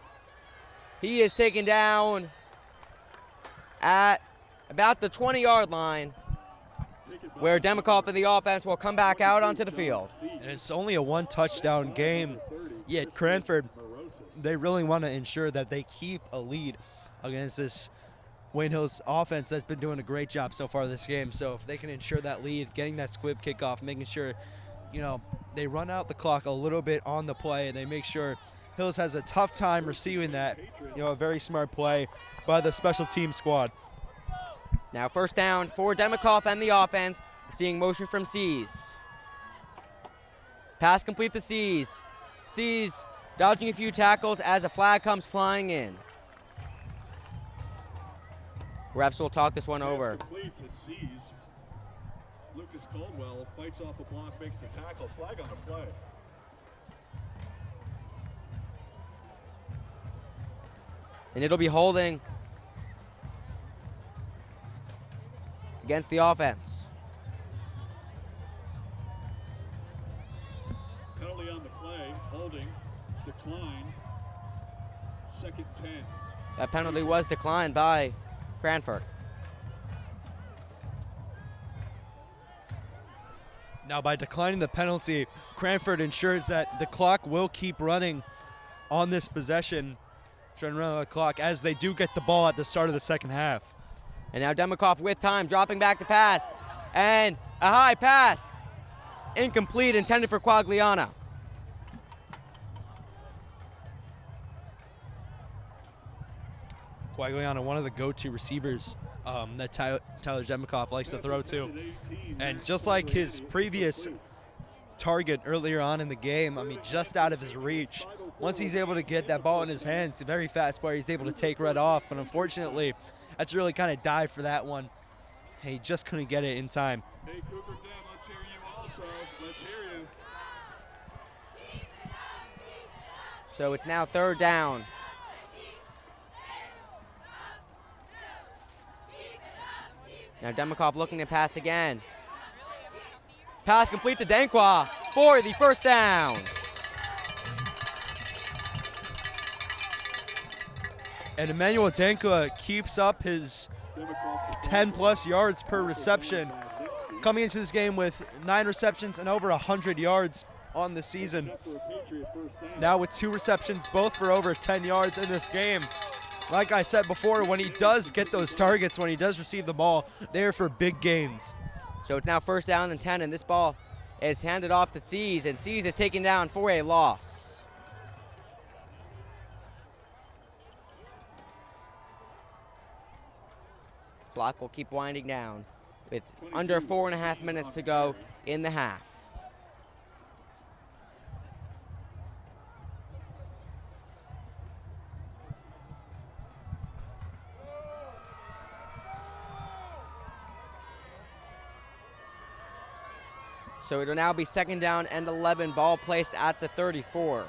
B: he is taken down at about the 20-yard line, where Demikoff and the offense will come back out onto the field.
D: And it's only a one-touchdown game, yet Cranford, they really want to ensure that they keep a lead against this Wayne Hills offense that's been doing a great job so far this game. So if they can ensure that lead, getting that squib kickoff, making sure, they run out the clock a little bit on the play, and they make sure Hills has a tough time receiving that. A very smart play by the special team squad.
B: Now 1st down for Demikoff and the offense. We're seeing motion from Sees. Pass complete to Sees. Sees dodging a few tackles as a flag comes flying in. Refs will talk this one over.
F: Lucas Caldwell fights off a block, makes the tackle, flag on the play.
B: And it'll be holding against the offense.
F: Penalty on the play, holding, decline, 2nd 10.
B: That penalty was declined by Cranford.
D: Now, by declining the penalty, Cranford ensures that the clock will keep running on this possession, trying to run on the clock as they do get the ball at the start of the second half.
B: And now Demikoff with time, dropping back to pass. And a high pass. Incomplete, intended for Quagliana.
D: Quagliana, one of the go-to receivers that Tyler Demikoff likes to throw to. And just like his previous target earlier on in the game, I mean, just out of his reach. Once he's able to get that ball in his hands, it's a very fast player. He's able to take right off, but unfortunately, that's really kind of died for that one. He just couldn't get it in time.
F: Hey, Cougar Dan, let's hear you also. Let's hear you.
B: So it's now 3rd down. Now Demikoff looking to pass again. Pass complete to Dankwa for the 1st down.
D: And Emmanuel Dankwa keeps up his 10-plus yards per reception, coming into this game with 9 receptions and over 100 yards on the season. Now with 2 receptions, both for over 10 yards in this game. Like I said before, when he does get those targets, when he does receive the ball, they're for big gains.
B: So it's now 1st down and 10, and this ball is handed off to Seas, and Seas is taken down for a loss. Clock will keep winding down with under 4.5 minutes to go in the half. So it'll now be 2nd down and 11, ball placed at the 34.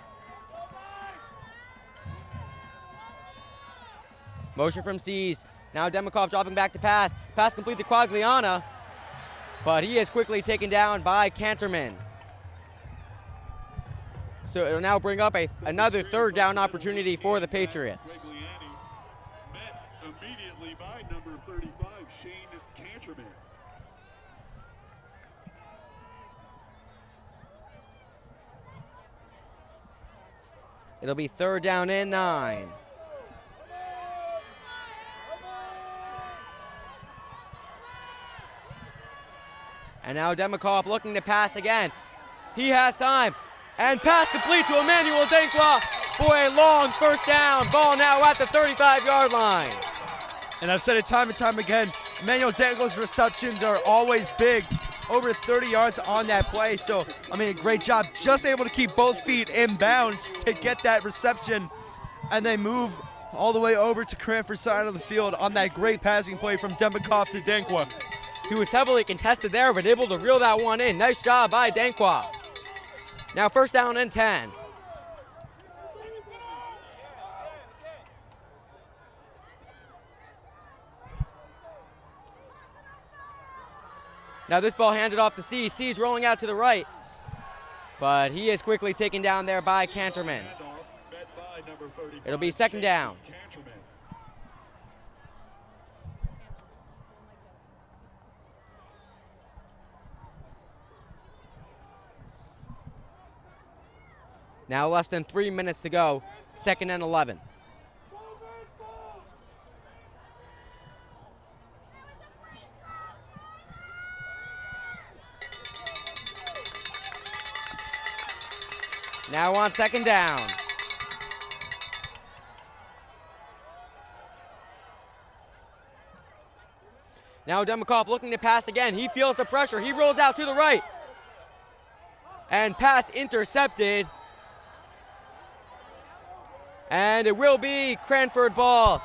B: Motion from Seas. Now Demikoff dropping back to pass. Pass complete to Quagliana, but he is quickly taken down by Canterman. So it'll now bring up another 3rd down opportunity for the Patriots.
F: Met immediately by number 35, Shane Canterman.
B: It'll be 3rd down and 9. And now Demikoff looking to pass again. He has time. And pass complete to Emmanuel Dankwa for a long 1st down. Ball now at the 35-yard line.
D: And I've said it time and time again, Emmanuel Dankwa's receptions are always big. Over 30 yards on that play. So, I mean, a great job. Just able to keep both feet in bounds to get that reception. And they move all the way over to Cranford's side of the field on that great passing play from Demikoff to Dankwa.
B: He was heavily contested there, but able to reel that one in. Nice job by Dankwa. Now 1st down and 10. Now this ball handed off to Seas. Seas rolling out to the right, but he is quickly taken down there by Canterman. It'll be 2nd down. Now less than 3 minutes to go, 2nd and 11. Now on 2nd down. Now Demikoff looking to pass again. He feels the pressure. He rolls out to the right. And pass intercepted. And it will be Cranford ball.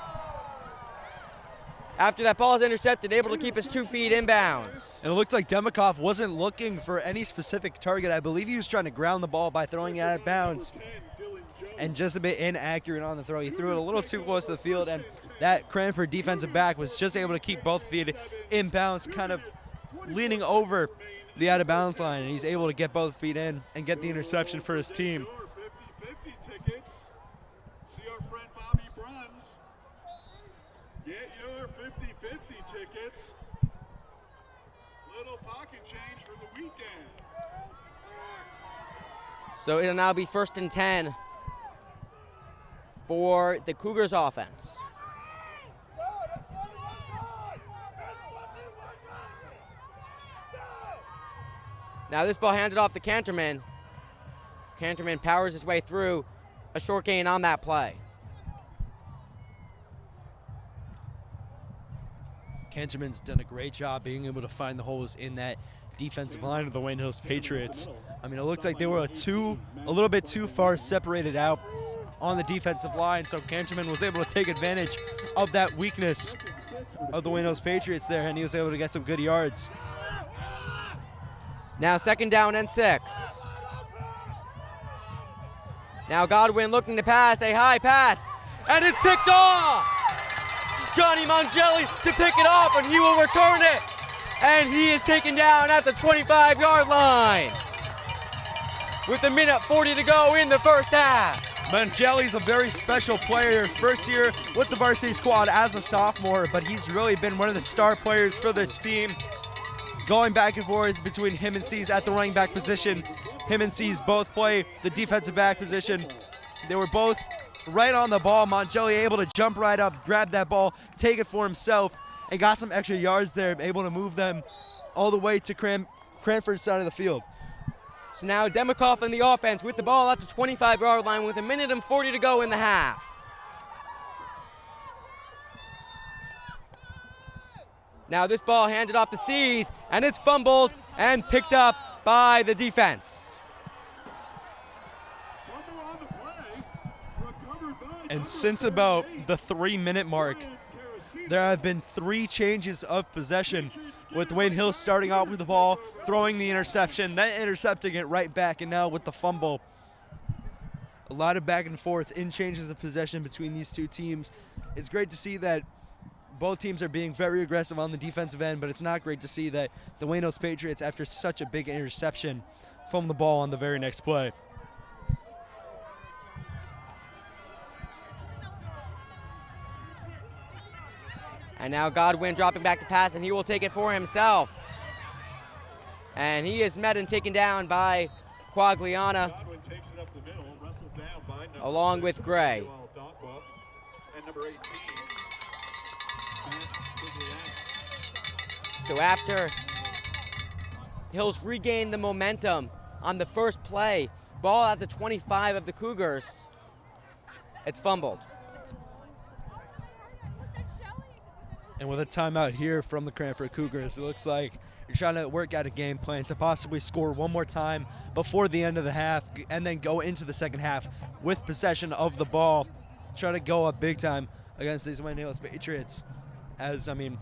B: After that ball is intercepted, able to keep his 2 feet inbounds.
D: And it looked like Demikoff wasn't looking for any specific target. I believe he was trying to ground the ball by throwing it out of bounds. And just a bit inaccurate on the throw. He threw it a little too close to the field, and that Cranford defensive back was just able to keep both feet in bounds, kind of leaning over the out-of-bounds line, and he's able to get both feet in and get the interception for his team.
F: See our friend Bobby Bruns. Get your 50-50 tickets. Little pocket change for the weekend.
B: So it'll now be 1st and 10 for the Cougars offense. Now this ball handed off to Canterman. Canterman powers his way through. A short gain on that play.
D: Canterman's done a great job being able to find the holes in that defensive line of the Wayne Hills Patriots. I mean, it looks like they were a little bit too far separated out on the defensive line, so Canterman was able to take advantage of that weakness of the Wayne Hills Patriots there, and he was able to get some good yards.
B: Now 2nd down and 6. Now Godwin looking to pass, a high pass, and it's picked off! Johnny Mongelli to pick it off, and he will return it. And he is taken down at the 25-yard line with 1:40 to go in the first half.
D: Mongelli's a very special player. First year with the varsity squad as a sophomore, but he's really been one of the star players for this team. Going back and forth between him and C's at the running back position. Him and C's both play the defensive back position. They were both right on the ball. Mongelli able to jump right up, grab that ball, take it for himself, and got some extra yards there, able to move them all the way to Cranford's side of the field.
B: So now Demikoff in the offense with the ball at the 25-yard line with 1:40 to go in the half. Now this ball handed off to C's, and it's fumbled and picked up by the defense.
D: And since about the 3-minute mark, there have been 3 changes of possession, with Wayne Hill starting off with the ball, throwing the interception, then intercepting it right back, and now with the fumble. A lot of back and forth in changes of possession between these two teams. It's great to see that both teams are being very aggressive on the defensive end, but it's not great to see that the Wayne Hills Patriots, after such a big interception, fumble the ball on the very next play.
B: And now Godwin dropping back to pass, and he will take it for himself. And he is met and taken down by Quagliana, along with Gray. So after Hills regained the momentum on the first play, ball at the 25 of the Cougars, it's fumbled.
D: And with a timeout here from the Cranford Cougars, it looks like you're trying to work out a game plan to possibly score one more time before the end of the half and then go into the second half with possession of the ball. Try to go up big time against these Wayne Hills Patriots. As, I mean,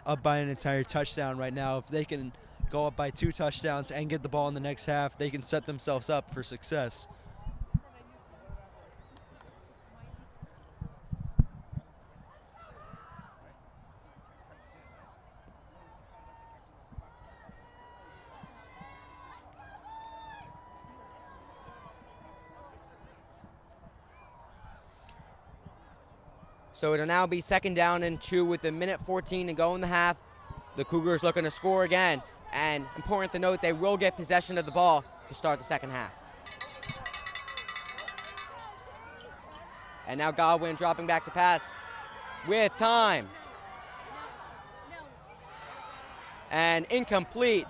D: up by an entire touchdown right now. If they can go up by 2 touchdowns and get the ball in the next half, they can set themselves up for success.
B: So it'll now be 2nd down and 2 with 1:14 to go in the half. The Cougars looking to score again. And important to note, they will get possession of the ball to start the second half. And now Godwin dropping back to pass with time. And incomplete.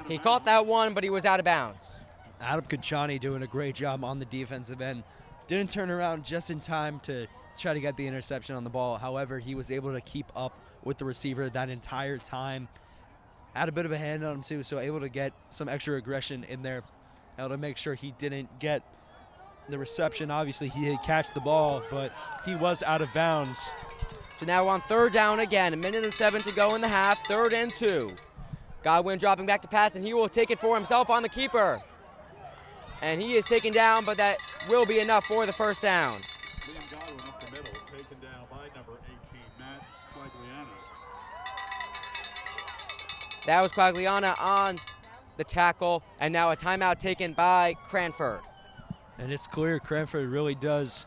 B: He caught that one, but he was out of bounds.
D: Adam Kachani doing a great job on the defensive end. Didn't turn around just in time to try to get the interception on the ball. However, he was able to keep up with the receiver that entire time. Had a bit of a hand on him too, so able to get some extra aggression in there. Able to make sure he didn't get the reception. Obviously, he did catch the ball, but he was out of bounds.
B: So now on 3rd down again, 1:07 to go in the half, 3rd and 2. Godwin dropping back to pass, and he will take it for himself on the keeper. And he is taken down, but that will be enough for the first down.
F: Liam Godwin up the middle, taken down by number 18, Matt Quagliano.
B: That was Quagliano on the tackle, and now a timeout taken by Cranford.
D: And it's clear Cranford really does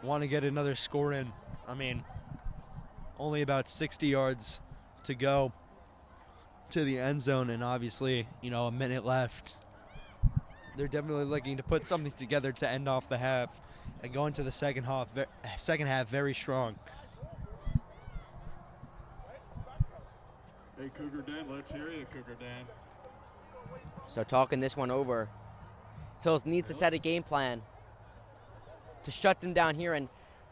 D: want to get another score in. I mean, only about 60 yards to go to the end zone, and obviously, a minute left. They're definitely looking to put something together to end off the half and go into the second half very strong.
F: Hey, Cougar Dan, let's hear you, Cougar Dan.
B: So talking this one over, Hills needs to set a game plan to shut them down here and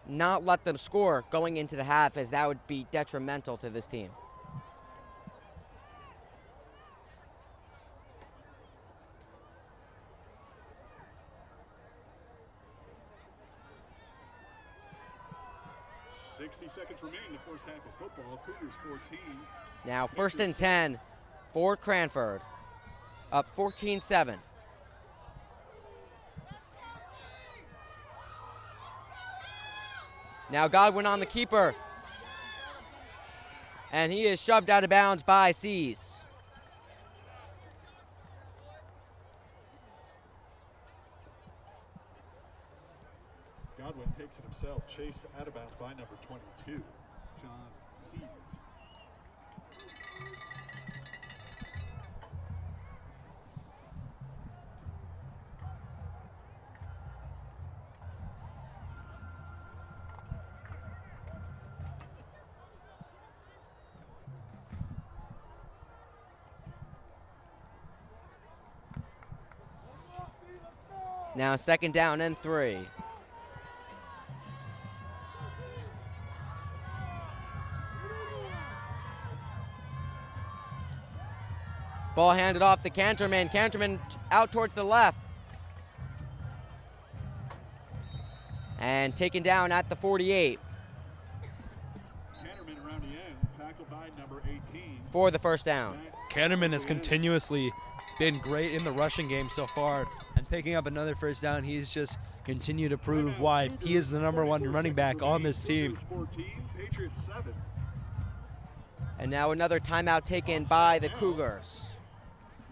B: not let them score going into the half, as that would be detrimental to this team.
F: Seconds remain in the first half of football. Cougars 14.
B: Now first and 10 for Cranford. Up 14-7. Now Godwin on the keeper. And he is shoved out of bounds by Seas.
F: Godwin takes it himself, chased out of bounds by number 22, John Seeds.
B: Now second down and 3. Ball handed off to Canterman. Canterman out towards the left. And taken down at the 48.
F: Canterman around the end, tackled by number 18.
B: For the first down.
D: Canterman has continuously been great in the rushing game so far, and picking up another first down, he's just continued to prove why he is the #1 running back on this team.
F: 14, Patriots 7.
B: And now another timeout taken by the Cougars.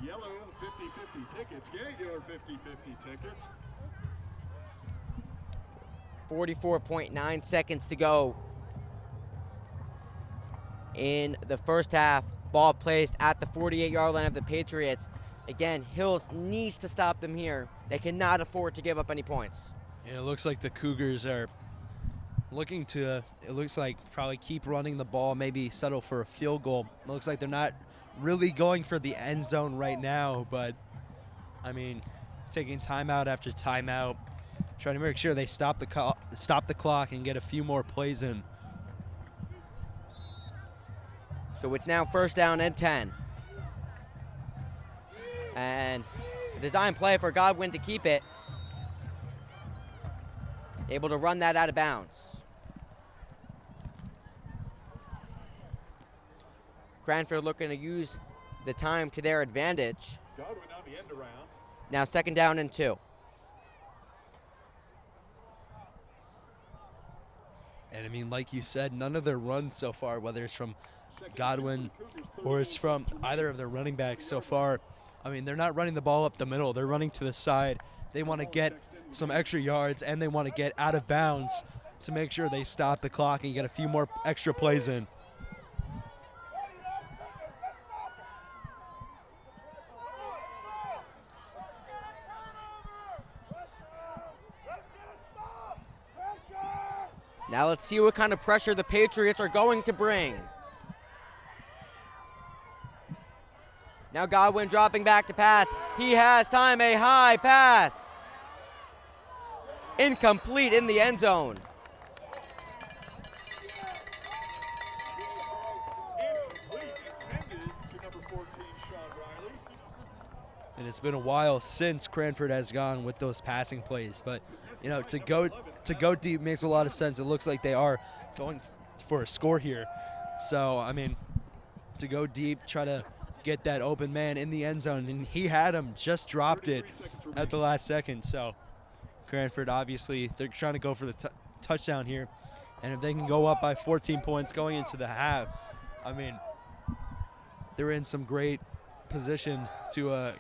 F: Yellow 50-50 tickets. Get your 50-50 tickets.
B: 44.9 seconds to go in the first half. Ball placed at the 48-yard line of the Patriots. Again, Hills needs to stop them here. They cannot afford to give up any points.
D: And it looks like the Cougars are looking to, probably keep running the ball, maybe settle for a field goal. It looks like they're not really going for the end zone right now, but, taking timeout after timeout, trying to make sure they stop the clock and get a few more plays in.
B: So it's now first down and 10. And a design play for Godwin to keep it. Able to run that out of bounds. Cranford looking to use the time to their advantage.
F: Godwin on the end around.
B: Now second down and 2.
D: And like you said, none of their runs so far, whether it's from Godwin or it's from either of their running backs so far, they're not running the ball up the middle. They're running to the side. They want to get some extra yards, and they want to get out of bounds to make sure they stop the clock and get a few more extra plays in.
B: Now let's see what kind of pressure the Patriots are going to bring. Now Godwin dropping back to pass. He has time, a high pass. Incomplete in the end zone.
D: And it's been a while since Cranford has gone with those passing plays, but to go deep makes a lot of sense. It looks like they are going for a score here. So, to go deep, try to get that open man in the end zone, and he had him, just dropped it at the last second. So Cranford, obviously, they're trying to go for the touchdown here, and if they can go up by 14 points going into the half, I mean, they're in some great position to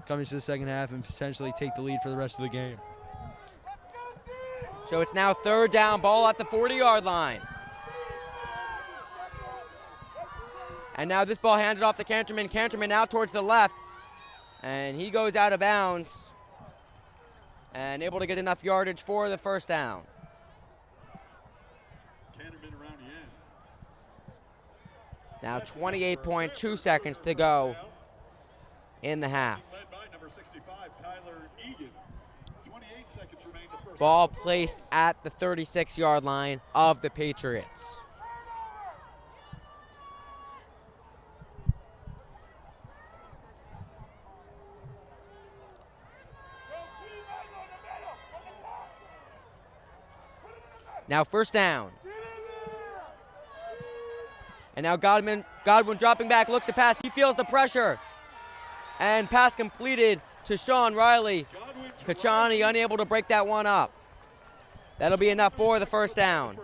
D: come into the second half and potentially take the lead for the rest of the game.
B: So it's now 3rd down, ball at the 40-yard line. And now this ball handed off to Canterman. Canterman now towards the left, and he goes out of bounds and able to get enough yardage for the first down.
F: Canterman around the end.
B: Now 28.2 seconds to go in the half.
F: Led by number 65, Tyler Egan. 28 seconds remain to first.
B: Ball placed at the 36-yard line of the Patriots. Now 1st down. And now Godwin dropping back, looks to pass. He feels the pressure. And pass completed to Sean Riley. Kachani unable to break that one up. That'll be enough for the 1st down.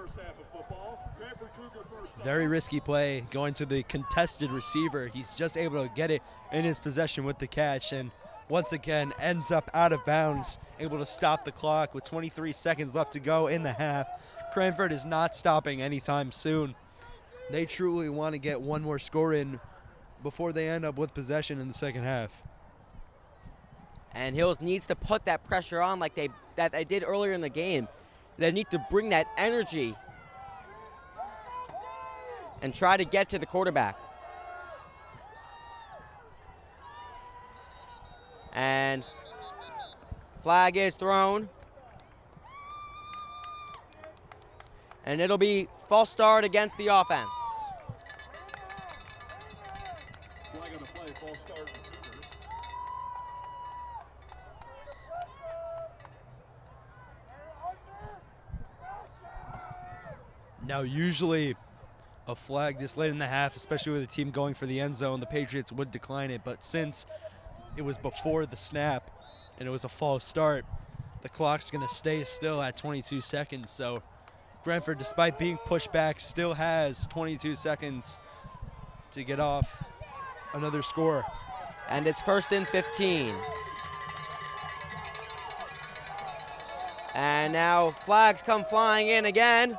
D: Very risky play going to the contested receiver. He's just able to get it in his possession with the catch, and once again ends up out of bounds, able to stop the clock with 23 seconds left to go in the half. Cranford is not stopping anytime soon. They truly want to get one more score in before they end up with possession in the second half.
B: And Hills needs to put that pressure on like they did earlier in the game. They need to bring that energy and try to get to the quarterback. And flag is thrown. And it'll be false start against the offense.
F: Flag on the play, false start for Cougars.
D: Now, usually a flag this late in the half, especially with a team going for the end zone, the Patriots would decline it. But since it was before the snap and it was a false start, the clock's going to stay still at 22 seconds. So Cranford, despite being pushed back, still has 22 seconds to get off another score.
B: And it's 1st and 15. And now flags come flying in again.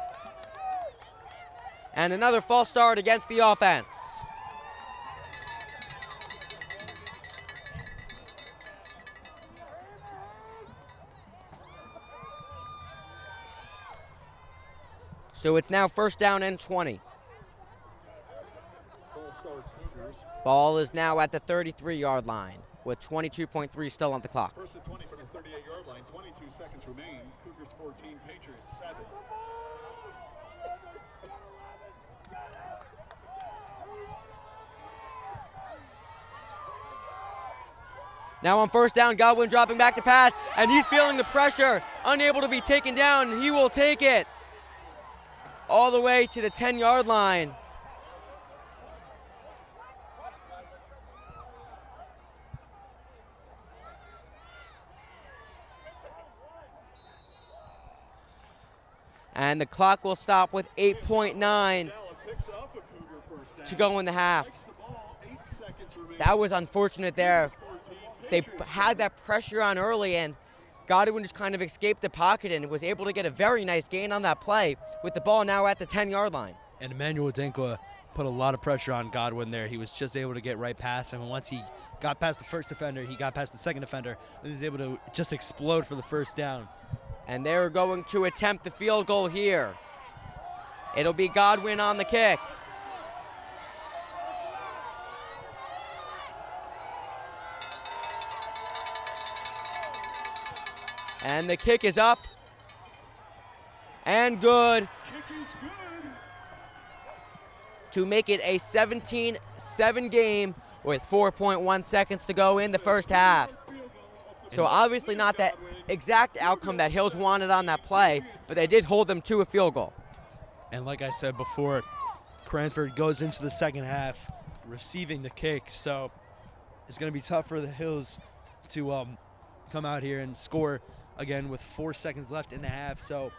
B: And another false start against the offense. So it's now 1st down and 20. Ball is now at the 33-yard line with 22.3 still on the clock.
F: 1st and 20 from the 38-yard line. 22 seconds remain. Cougars 14, Patriots 7.
B: Now on 1st down, Godwin dropping back to pass, and he's feeling the pressure, unable to be taken down, and he will take it all the way to the 10-yard line. And the clock will stop with 8.9 to go in the half. That was unfortunate there. They had that pressure on early, and Godwin just kind of escaped the pocket and was able to get a very nice gain on that play with the ball now at the 10-yard line.
D: And Emmanuel Denkwa put a lot of pressure on Godwin there. He was just able to get right past him, and once he got past the first defender, he got past the second defender, and he was able to just explode for the 1st down.
B: And they're going to attempt the field goal here. It'll be Godwin on the kick. And the kick is up and good to make it a 17-7 game with 4.1 seconds to go in the first half. So obviously not that exact outcome that Hills wanted on that play, but they did hold them to a field goal.
D: And like I said before, Cranford goes into the second half receiving the kick. So it's going to be tough for the Hills to come out here and score again with 4 seconds left in the half. So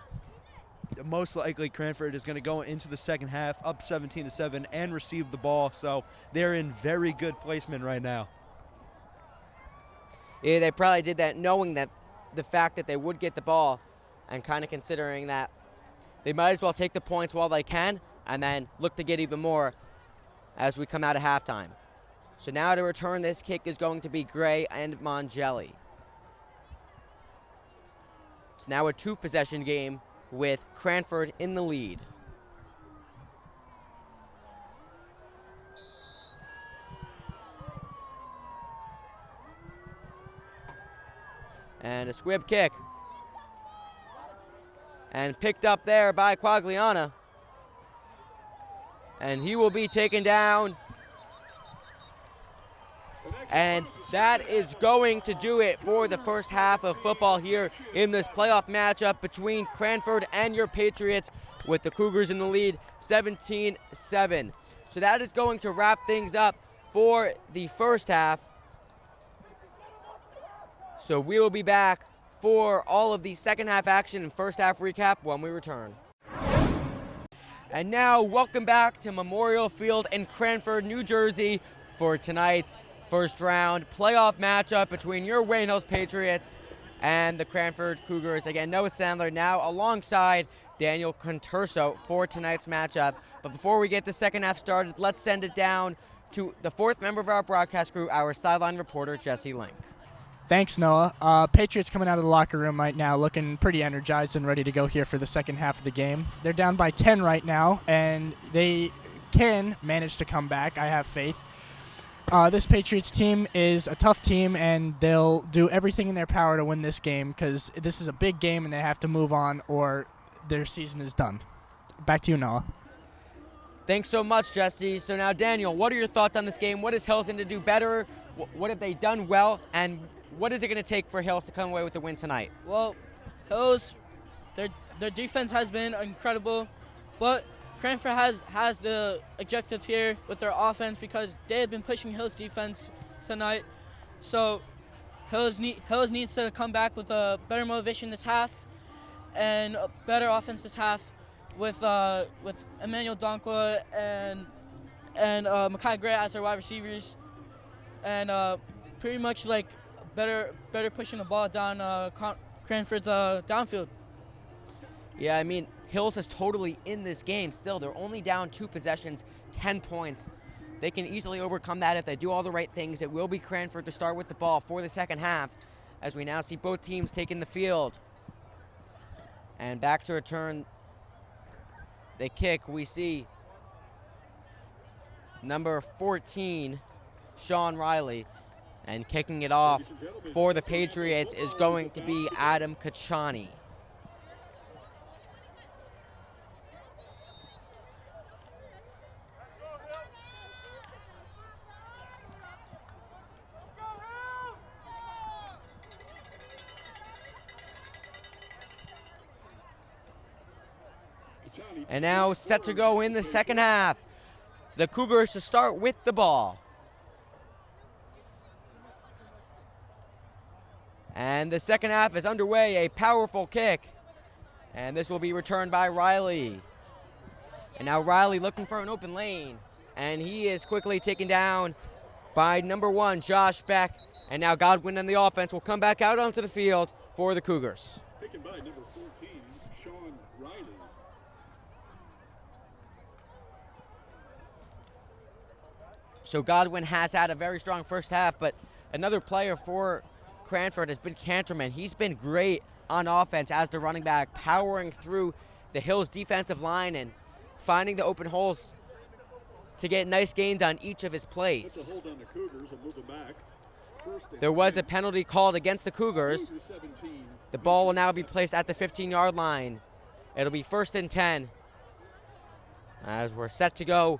D: most likely Cranford is going to go into the second half up 17-7 and receive the ball. So they're in very good placement right now.
B: Yeah, they probably did that knowing that the fact that they would get the ball and kind of considering that they might as well take the points while they can and then look to get even more as we come out of halftime. So now to return this kick is going to be Gray and Mongelli. It's now a 2-possession game with Cranford in the lead. And a squib kick. And picked up there by Quagliana. And he will be taken down. And that is going to do it for the first half of football here in this playoff matchup between Cranford and your Patriots, with the Cougars in the lead 17-7. So that is going to wrap things up for the first half. So we will be back for all of the second half action and first half recap when we return. And now welcome back to Memorial Field in Cranford, New Jersey for tonight's first round playoff matchup between your Wayne Hills Patriots and the Cranford Cougars. Again, Noah Sandler now alongside Daniel Conturso for tonight's matchup. But before we get the second half started, let's send it down to the fourth member of our broadcast crew, our sideline reporter, Jesse Link.
C: Thanks, Noah. Patriots coming out of the locker room right now looking pretty energized and ready to go here for the second half of the game. They're down by 10 right now, and they can manage to come back. I have faith. This Patriots team is a tough team, and they'll do everything in their power to win this game because this is a big game and they have to move on or their season is done. Back to you, Noah.
B: Thanks so much, Jesse. So now, Daniel, what are your thoughts on this game? What is Hills going to do better? What have they done well? And what is it going to take for Hills to come away with the win tonight?
I: Well, Hills, their defense has been incredible, but Cranford has the objective here with their offense because they have been pushing Hills' defense tonight. So Hills needs to come back with a better motivation this half and a better offense this half with Emmanuel Donkwa and Makai Gray as their wide receivers, and pretty much like better pushing the ball down Cranford's downfield.
B: Yeah, I mean, Hills is totally in this game still. They're only down 2 possessions, 10 points. They can easily overcome that if they do all the right things. It will be Cranford to start with the ball for the second half, as we now see both teams taking the field. And back to return the kick, we see number 14, Sean Riley. And kicking it off for the Patriots is going to be Adam Kachani. And now set to go in the second half. The Cougars to start with the ball. And the second half is underway, a powerful kick. And this will be returned by Riley. And now Riley looking for an open lane. And he is quickly taken down by number 1, Josh Beck. And now Godwin and the offense will come back out onto the field for the Cougars.
F: Taken by number 14, Sean Riley.
B: So Godwin has had a very strong first half, but another player for Cranford has been Canterman. He's been great on offense as the running back, powering through the Hills defensive line and finding the open holes to get nice gains on each of his plays. There was a penalty called against the Cougars. The ball will now be placed at the 15-yard line. It'll be 1st and 10 as we're set to go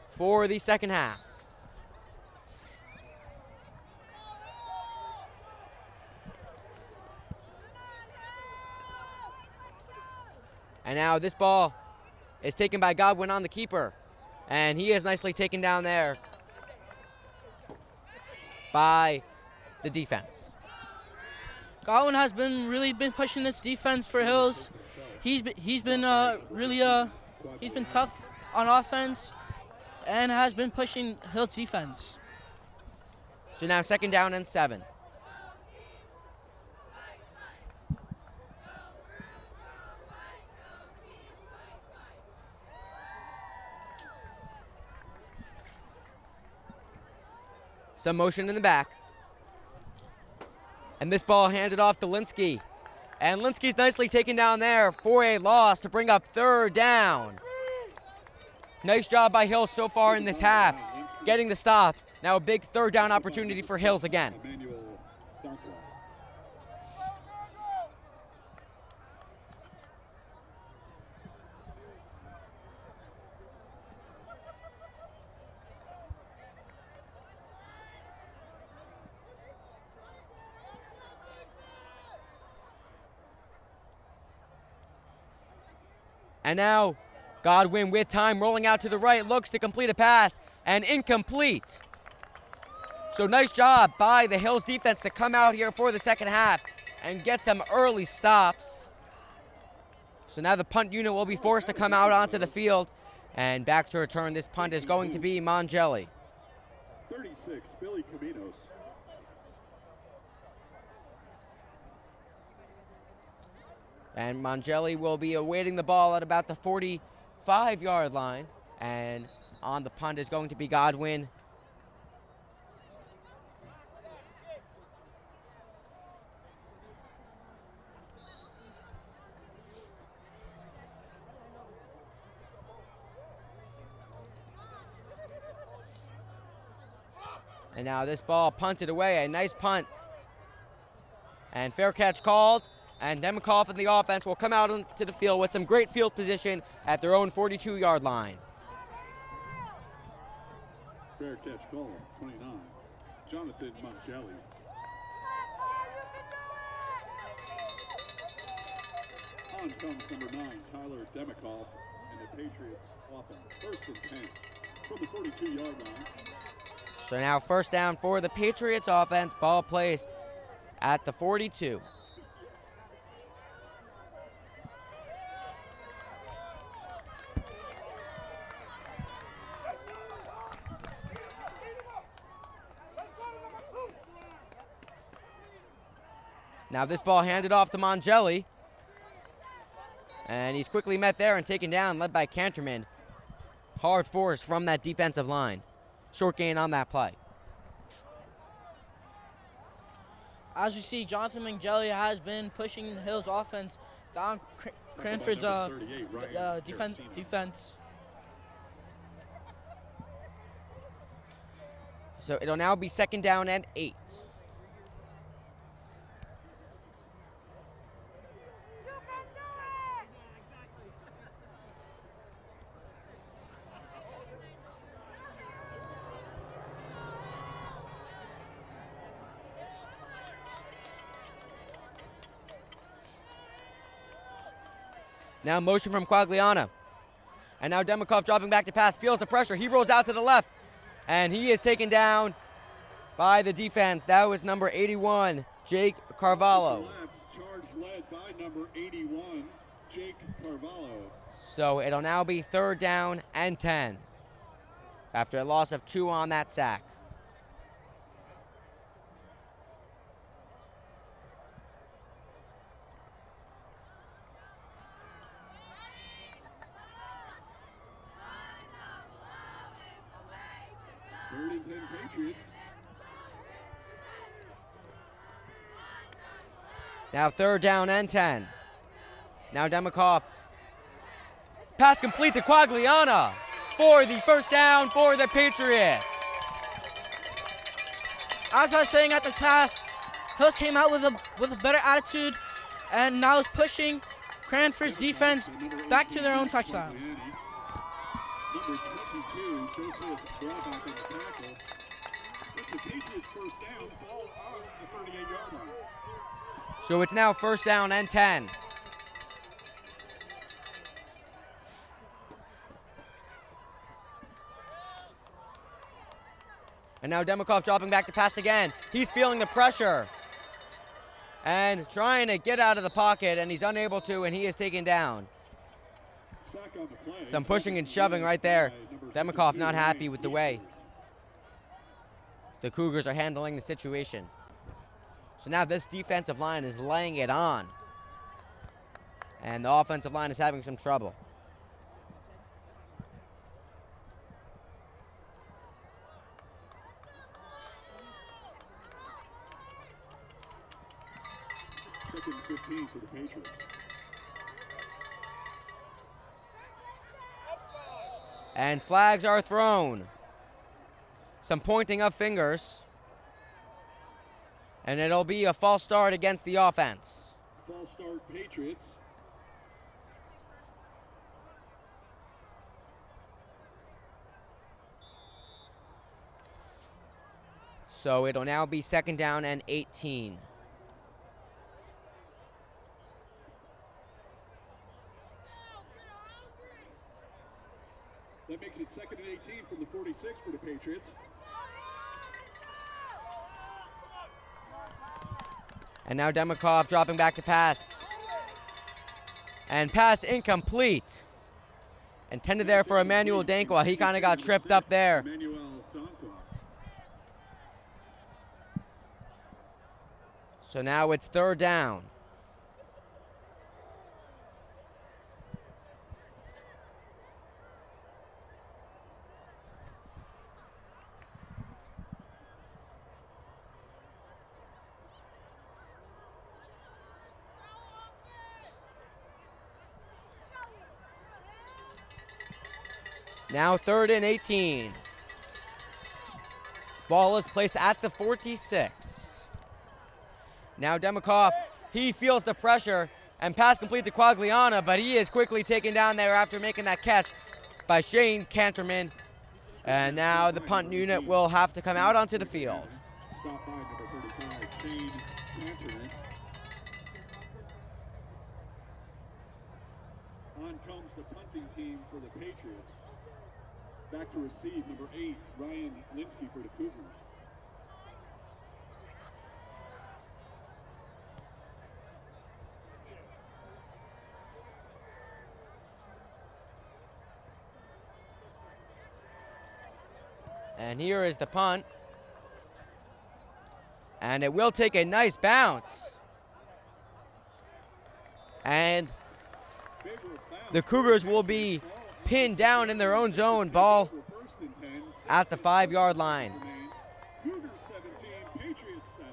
B: for the second half. And now this ball is taken by Godwin on the keeper. And he is nicely taken down there by the defense.
I: Godwin has really been pushing this defense for Hills. He's been tough on offense and has been pushing Hills defense.
B: So now 2nd down and 7. Some motion in the back. And this ball handed off to Linsky. And Linsky's nicely taken down there for a loss to bring up 3rd down. Nice job by Hills so far in this half, getting the stops. Now a big 3rd down opportunity for Hills again. And now Godwin with time, rolling out to the right, looks to complete a pass, and incomplete. So nice job by the Hills defense to come out here for the 2nd half and get some early stops. So now the punt unit will be forced to come out onto the field, and back to return this punt is going to be Mongelli.
F: 36, Billy Caminos.
B: And Mongelli will be awaiting the ball at about the 45-yard line. And on the punt is going to be Godwin. And now this ball punted away, a nice punt. And fair catch called. And Demikoff and the offense will come out onto the field with some great field position at their own 42-yard line.
F: Fair catch call, 29, Jonathan Mongelli. On comes number 9, Tyler Demikoff, and the Patriots offense. 1st and 10 from the 42-yard line.
B: So now 1st down for the Patriots offense, ball placed at the 42. Now this ball handed off to Mongelli. And he's quickly met there and taken down, led by Canterman. Hard force from that defensive line. Short gain on that play.
I: As you see, Jonathan Mongelli has been pushing Hill's offense down Cranford's defense.
B: So it'll now be 2nd down and 8. Now motion from Quagliana. And now Demikoff dropping back to pass, feels the pressure. He rolls out to the left. And he is taken down by the defense. That was number 81, Jake Carvalho.
F: Charge led by number 81, Jake Carvalho.
B: So it'll now be 3rd down and 10 after a loss of 2 on that sack. Now 3rd down and 10. Now Demikoff. Pass complete to Quagliana for the 1st down for the Patriots.
I: As I was saying at the half, Hills came out with a better attitude and now is pushing Cranford's defense back to their own touchdown.
F: Number 22, Joseph brought back on the tackle. That's the Patriots' 1st down, ball on the 38-yard line.
B: So it's now 1st down and 10. And now Demikov dropping back to pass again. He's feeling the pressure and trying to get out of the pocket, and he's unable to, and he is taken down. Some pushing and shoving right there. Demikov not happy with the way the Cougars are handling the situation. So now this defensive line is laying it on, and the offensive line is having some trouble.
F: Second 15 for the Patriots.
B: And flags are thrown. Some pointing of fingers. And it'll be a false start against the offense.
F: False start Patriots.
B: So it'll now be 2nd down and 18.
F: That makes it 2nd and 18 from the 46 for the Patriots.
B: And now Demikov dropping back to pass. And pass incomplete. Intended there for Emmanuel Dankwa. He kind of got tripped up there. So now it's 3rd down. Now 3rd and 18. Ball is placed at the 46. Now Demikov, he feels the pressure, and pass complete to Quagliana, but he is quickly taken down there after making that catch by Shane Canterman. And now the punt unit will have to come out onto the field.
F: Stop by number 35, Shane Canterman. On comes the punting team for the Patriots. Back to receive, number 8, Ryan Linsky for the Cougars.
B: And here is the punt. And it will take a nice bounce. And the Cougars will be pinned down in their own zone. Ball at the 5-yard line.
F: Cougars 17, Patriots 7.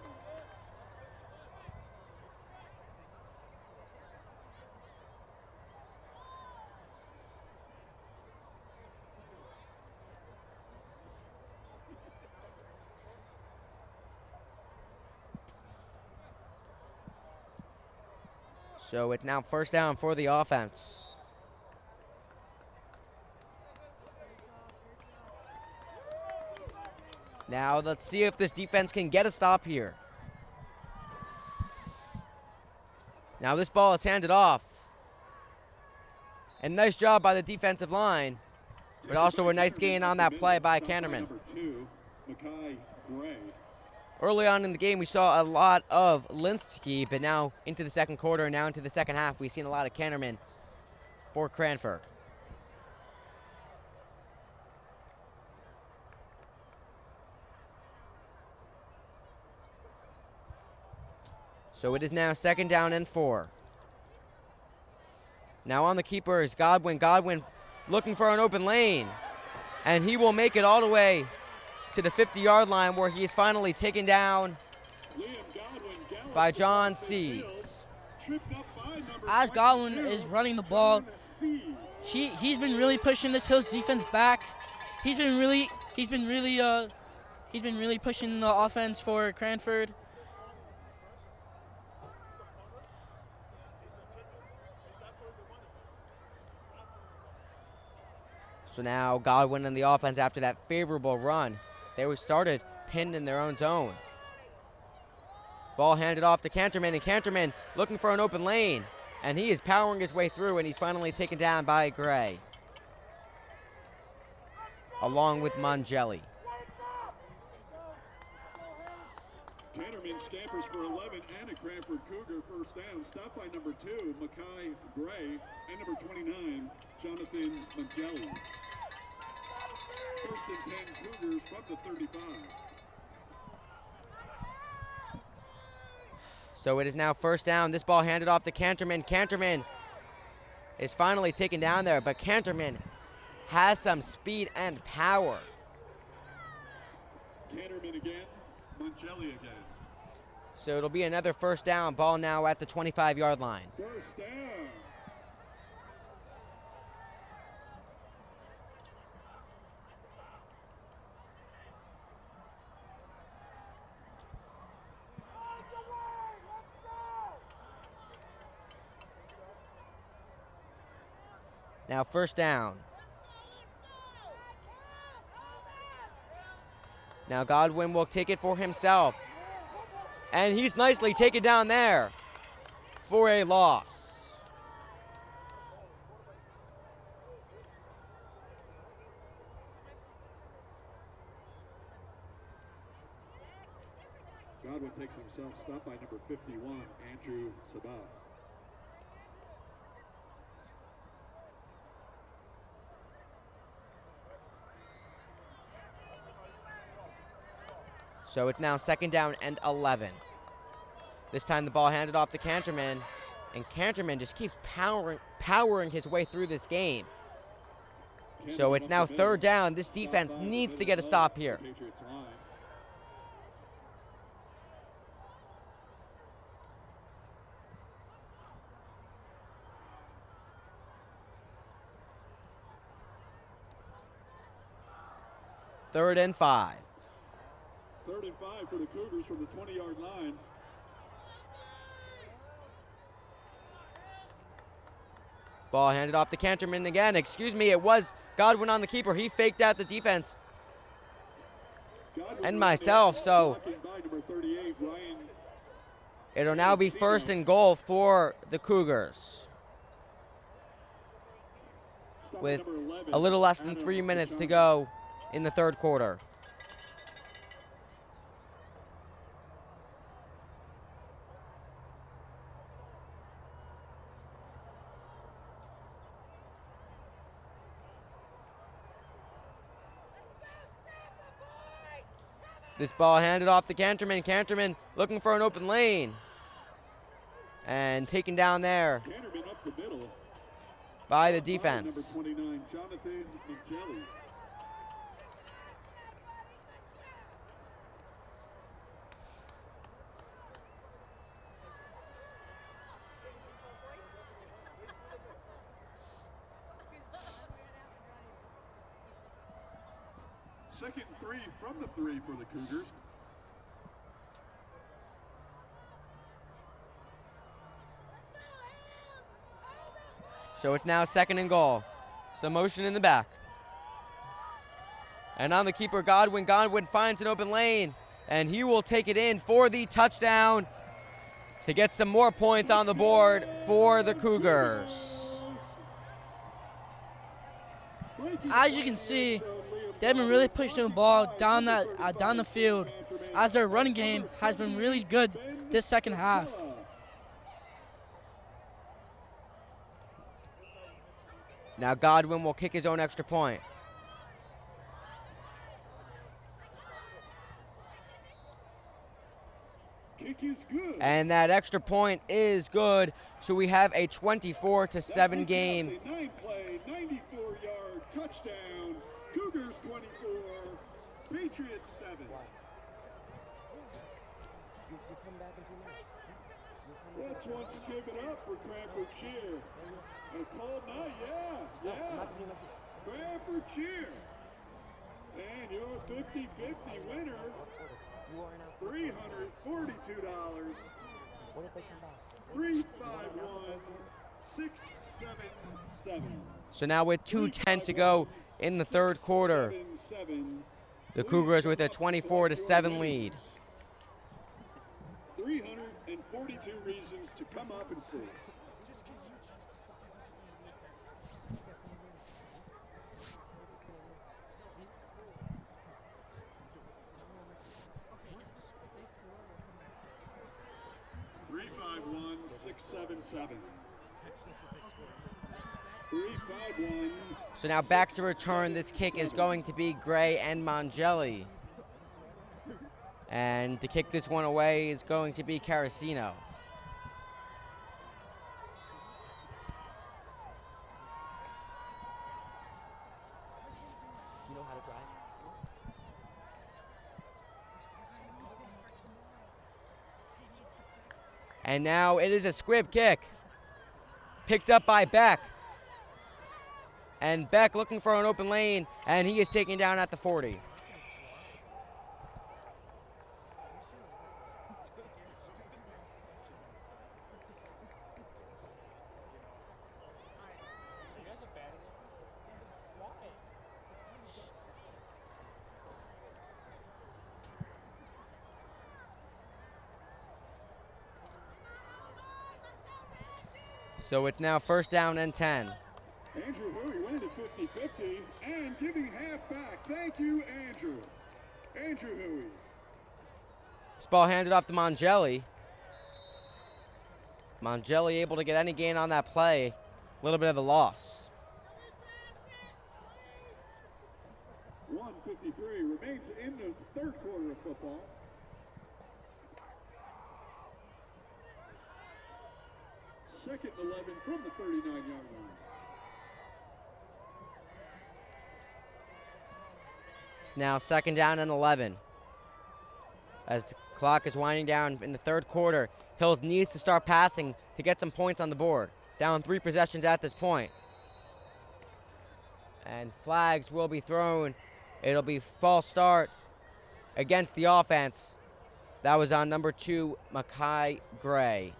B: So it's now 1st down for the offense. Now let's see if this defense can get a stop here. Now this ball is handed off. And nice job by the defensive line, but also a nice gain on that play by Canterman.
F: Number 2, Mackay Gray.
B: Early on in the game, we saw a lot of Linsky, but now into the 2nd quarter and now into the 2nd half, we've seen a lot of Canterman for Cranford. So it is now 2nd down and 4. Now on the keeper is Godwin. Godwin looking for an open lane, and he will make it all the way to the 50-yard line, where he is finally taken down by John Sees.
I: As Godwin is running the ball, he's been really pushing this Hills defense back. He's been really pushing the offense for Cranford.
B: So now Godwin and the offense, after that favorable run, they were started pinned in their own zone. Ball handed off to Canterman, and Canterman looking for an open lane, and he is powering his way through, and he's finally taken down by Gray, along with Mangelli.
F: Campers for 11 and a Cranford Cougar first down. Stop by number 2, Mackay Gray, and number 29, Jonathan Mangelli. First and 10 Cougars from the 35.
B: So it is now first down. This ball handed off to Canterman. Canterman is finally taken down there, but Canterman has some speed and power.
F: Canterman again, Mangelli again.
B: So it'll be another first down. Ball now at the 25-yard line.
F: First down.
B: Now first down. Now Godwin will take it for himself. And he's nicely taken down there for a loss.
F: Godwin takes himself, stopped by number 51, Andrew Sabat.
B: So it's now second down and 11. This time the ball handed off to Canterman, and Canterman just keeps powering his way through this game. So it's now third down. This defense needs to get a stop here. Third and 5.
F: Third and 5 for the Cougars from the 20-yard line.
B: Ball handed off to Canterman again. Excuse me, it was Godwin on the keeper. He faked out the defense and myself, so it'll now be first and goal for the Cougars with a little less than 3 minutes to go in the third quarter. This ball handed off to Canterman. Canterman looking for an open lane. And taken down there by the defense.
F: Number 29, Jonathan Mangelli. Second and 3 from the 3 for the Cougars.
B: So it's now second and goal. Some motion in the back. And on the keeper, Godwin. Godwin finds an open lane, and he will take it in for the touchdown to get some more points on the board for the Cougars.
I: As you can see, they've been really pushing the ball down the field, as their running game has been really good this second half.
B: Now Godwin will kick his own extra point.
F: Kick is good.
B: And that extra point is good. So we have a 24-7 game.
F: 9-play, 94-yard touchdown. Cougars 24, Patriots 7. Let's once give it up for Cranford Cheer. A cold night, yeah. Cranford Cheer. And your 50-50 winner, $342. 351-677.
B: So now with 2:10 to go in the third quarter, the Cougars with a 24-7 lead.
F: 342 reasons to come up and see. 3-5-1, 6-7-7. 3-5-1.
B: So now back to return. This kick is going to be Gray and Mangelli. And to kick this one away is going to be Carasino. You know how to drive? And now it is a squib kick. Picked up by Beck. And Beck looking for an open lane, and he is taken down at the 40. So it's now first down and 10.
F: Andrew Hurry winning it 50-50 and giving half back. Thank you, Andrew. Andrew Hurry.
B: This ball handed off to Mangelli. Mangelli able to get any gain on that play. A little bit of a loss.
F: 1:53 remains in the third quarter of football. Second 11 from the 39-yard line.
B: It's now second down and 11. As the clock is winding down in the third quarter, Hills needs to start passing to get some points on the board. Down 3 possessions at this point. And flags will be thrown. It'll be false start against the offense. That was on number 2, Makai Gray.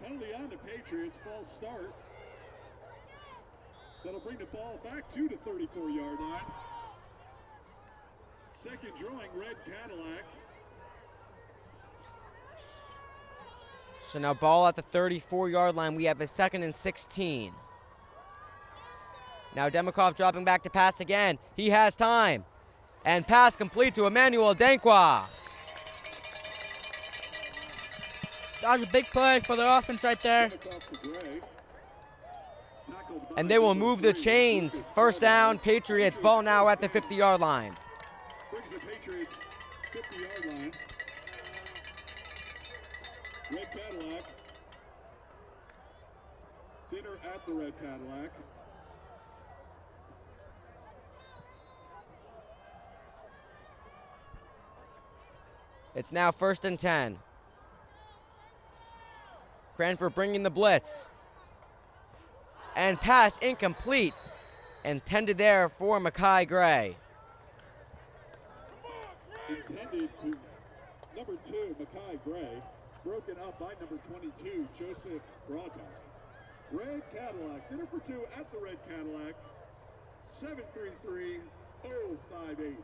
F: Penalty on the Patriots, false start. That'll bring the ball back to the 34-yard line. Second drawing, red Cadillac.
B: So now ball at the 34-yard line. We have a second and 16. Now Demikov dropping back to pass again. He has time. And pass complete to Emmanuel Dankwa.
I: That was a big play for the offense right there.
B: And they will move the chains. First down, Patriots. Ball now at the 50-yard line.
F: Brings the Patriots 50-yard line. Red Cadillac. Dinner at the red Cadillac.
B: It's now first and 10. Cranford bringing the blitz. And pass incomplete. Intended there for Makai Gray.
F: Intended to number 2, Makai Gray. Broken up by number 22, Joseph Brodbeck. Red Cadillac, dinner for 2 at the red Cadillac. 733-058.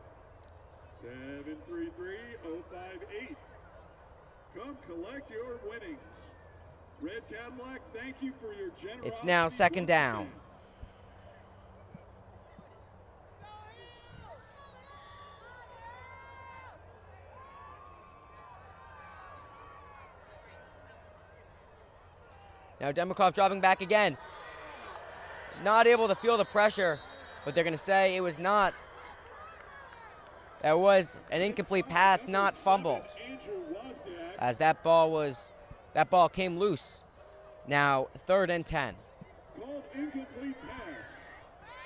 F: 733-058. Come collect your winnings. Red Cadillac, thank you for your generosity.
B: It's now second down. Now Demikov dropping back again. Not able to feel the pressure, but they're going to say it was not. That was an incomplete pass, not fumbled. As that ball came loose. Now third and 10.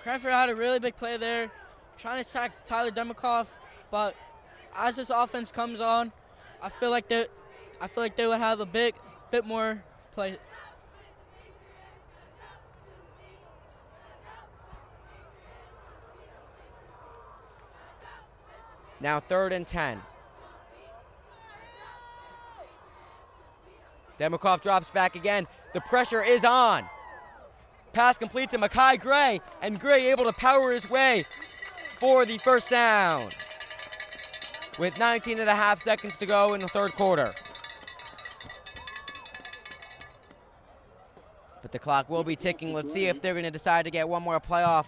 I: Cranford had a really big play there, trying to sack Tyler Demikov, but as this offense comes on, I feel like they would have a bit more play.
B: Now third and 10. Demikov drops back again. The pressure is on. Pass complete to Makai Gray, and Gray able to power his way for the first down with 19 and a half seconds to go in the third quarter. But The clock will be ticking. Let's see if they're going to decide to get one more playoff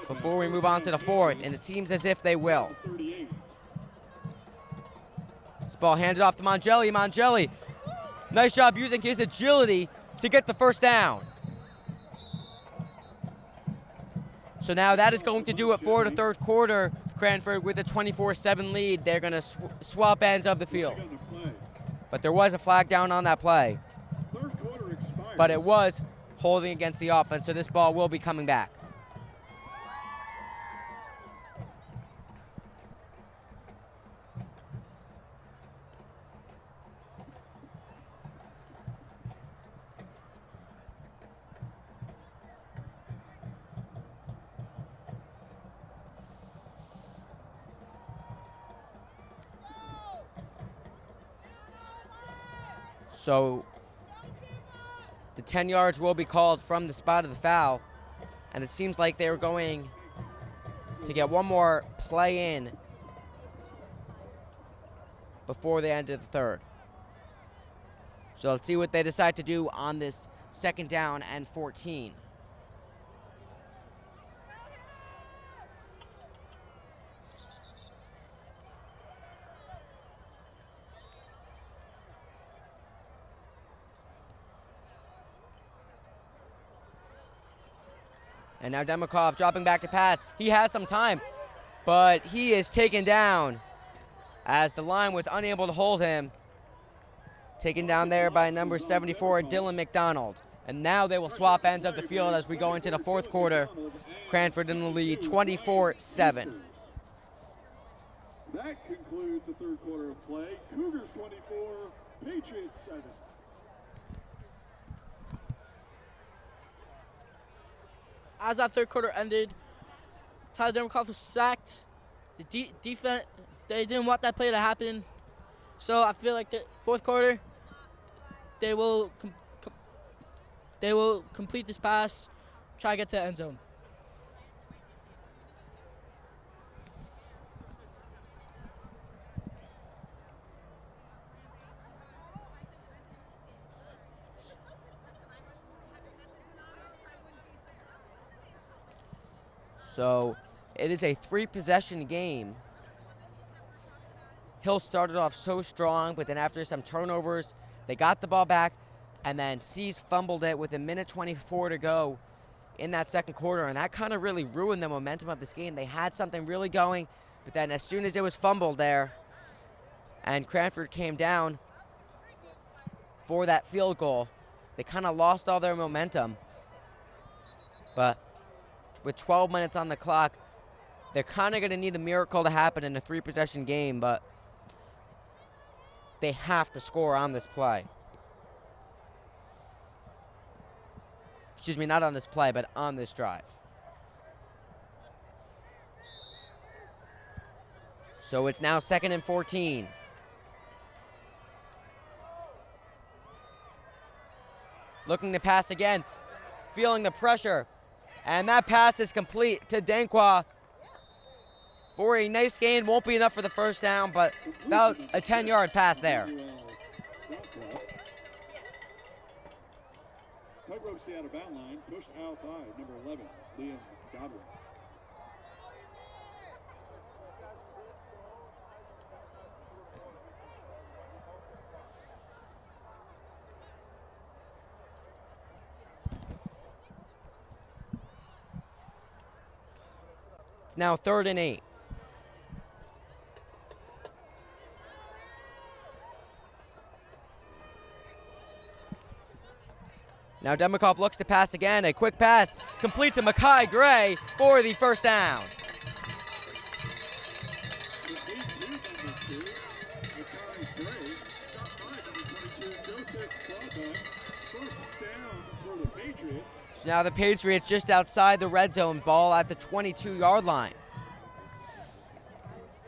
B: before we move on to the fourth, and it seems as if they will. This ball handed off to Mongelli. Mongelli, nice job using his agility to get the first down. So now that is going to do it for the third quarter. Cranford with a 24-7 lead. They're going to swap ends of the field. But there was a flag down on that play. But it was holding against the offense, so this ball will be coming back. So the 10 yards will be called from the spot of the foul, and it seems like they're going to get one more play in before the end of the third. So let's see what they decide to do on this 2nd down and 14. And now Demikov dropping back to pass. He has some time, but he is taken down as the line was unable to hold him. Taken down there by number 74, Dylan McDonald. And now they will swap ends of the field as we go into the fourth quarter. Cranford in the lead, 24-7.
F: That concludes the third quarter of play. Cougars 24, Patriots 7.
I: As that third quarter ended, Tyler Demikov was sacked. The defense, they didn't want that play to happen. So I feel like the fourth quarter, they will complete this pass, try to get to the end zone.
B: So it is a 3-possession game. Hill started off so strong, but then after some turnovers, they got the ball back, and then C's fumbled it with 1:24 to go in that second quarter, and that kind of really ruined the momentum of this game. They had something really going, but then as soon as it was fumbled there, and Cranford came down for that field goal, they kind of lost all their momentum. But with 12 minutes on the clock, they're kind of going to need a miracle to happen in a 3-possession game, but they have to score on this play. Excuse me, not on this play, but on this drive. So it's now 2nd and 14. Looking to pass again, feeling the pressure. And that pass is complete to Dankwa for a nice gain. Won't be enough for the first down, but about a 10-yard pass there.
F: Tightrope stay out of bound line, pushed out by number 11, Liam Godwin.
B: It's now 3rd and 8. Now Demikov looks to pass again. A quick pass complete to Makai Gray for the first down. So now the Patriots just outside the red zone, ball at the 22-yard line.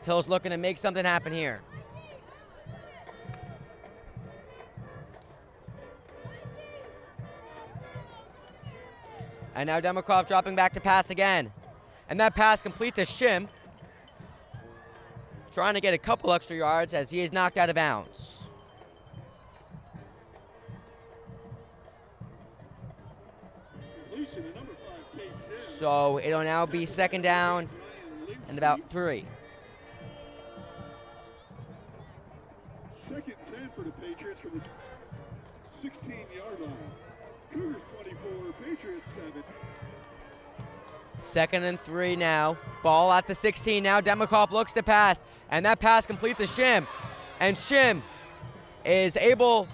B: Hill's looking to make something happen here. And now Demikov dropping back to pass again. And that pass complete to Shim. Trying to get a couple extra yards as he is knocked out of bounds. So it'll now be second down and about 3.
F: Second 10 for the Patriots from the 16-yard line. Cougars 24, Patriots 7.
B: Second and 3 now. Ball at the 16 now. Demikoff looks to pass, and that pass complete to Shim. And Shim is able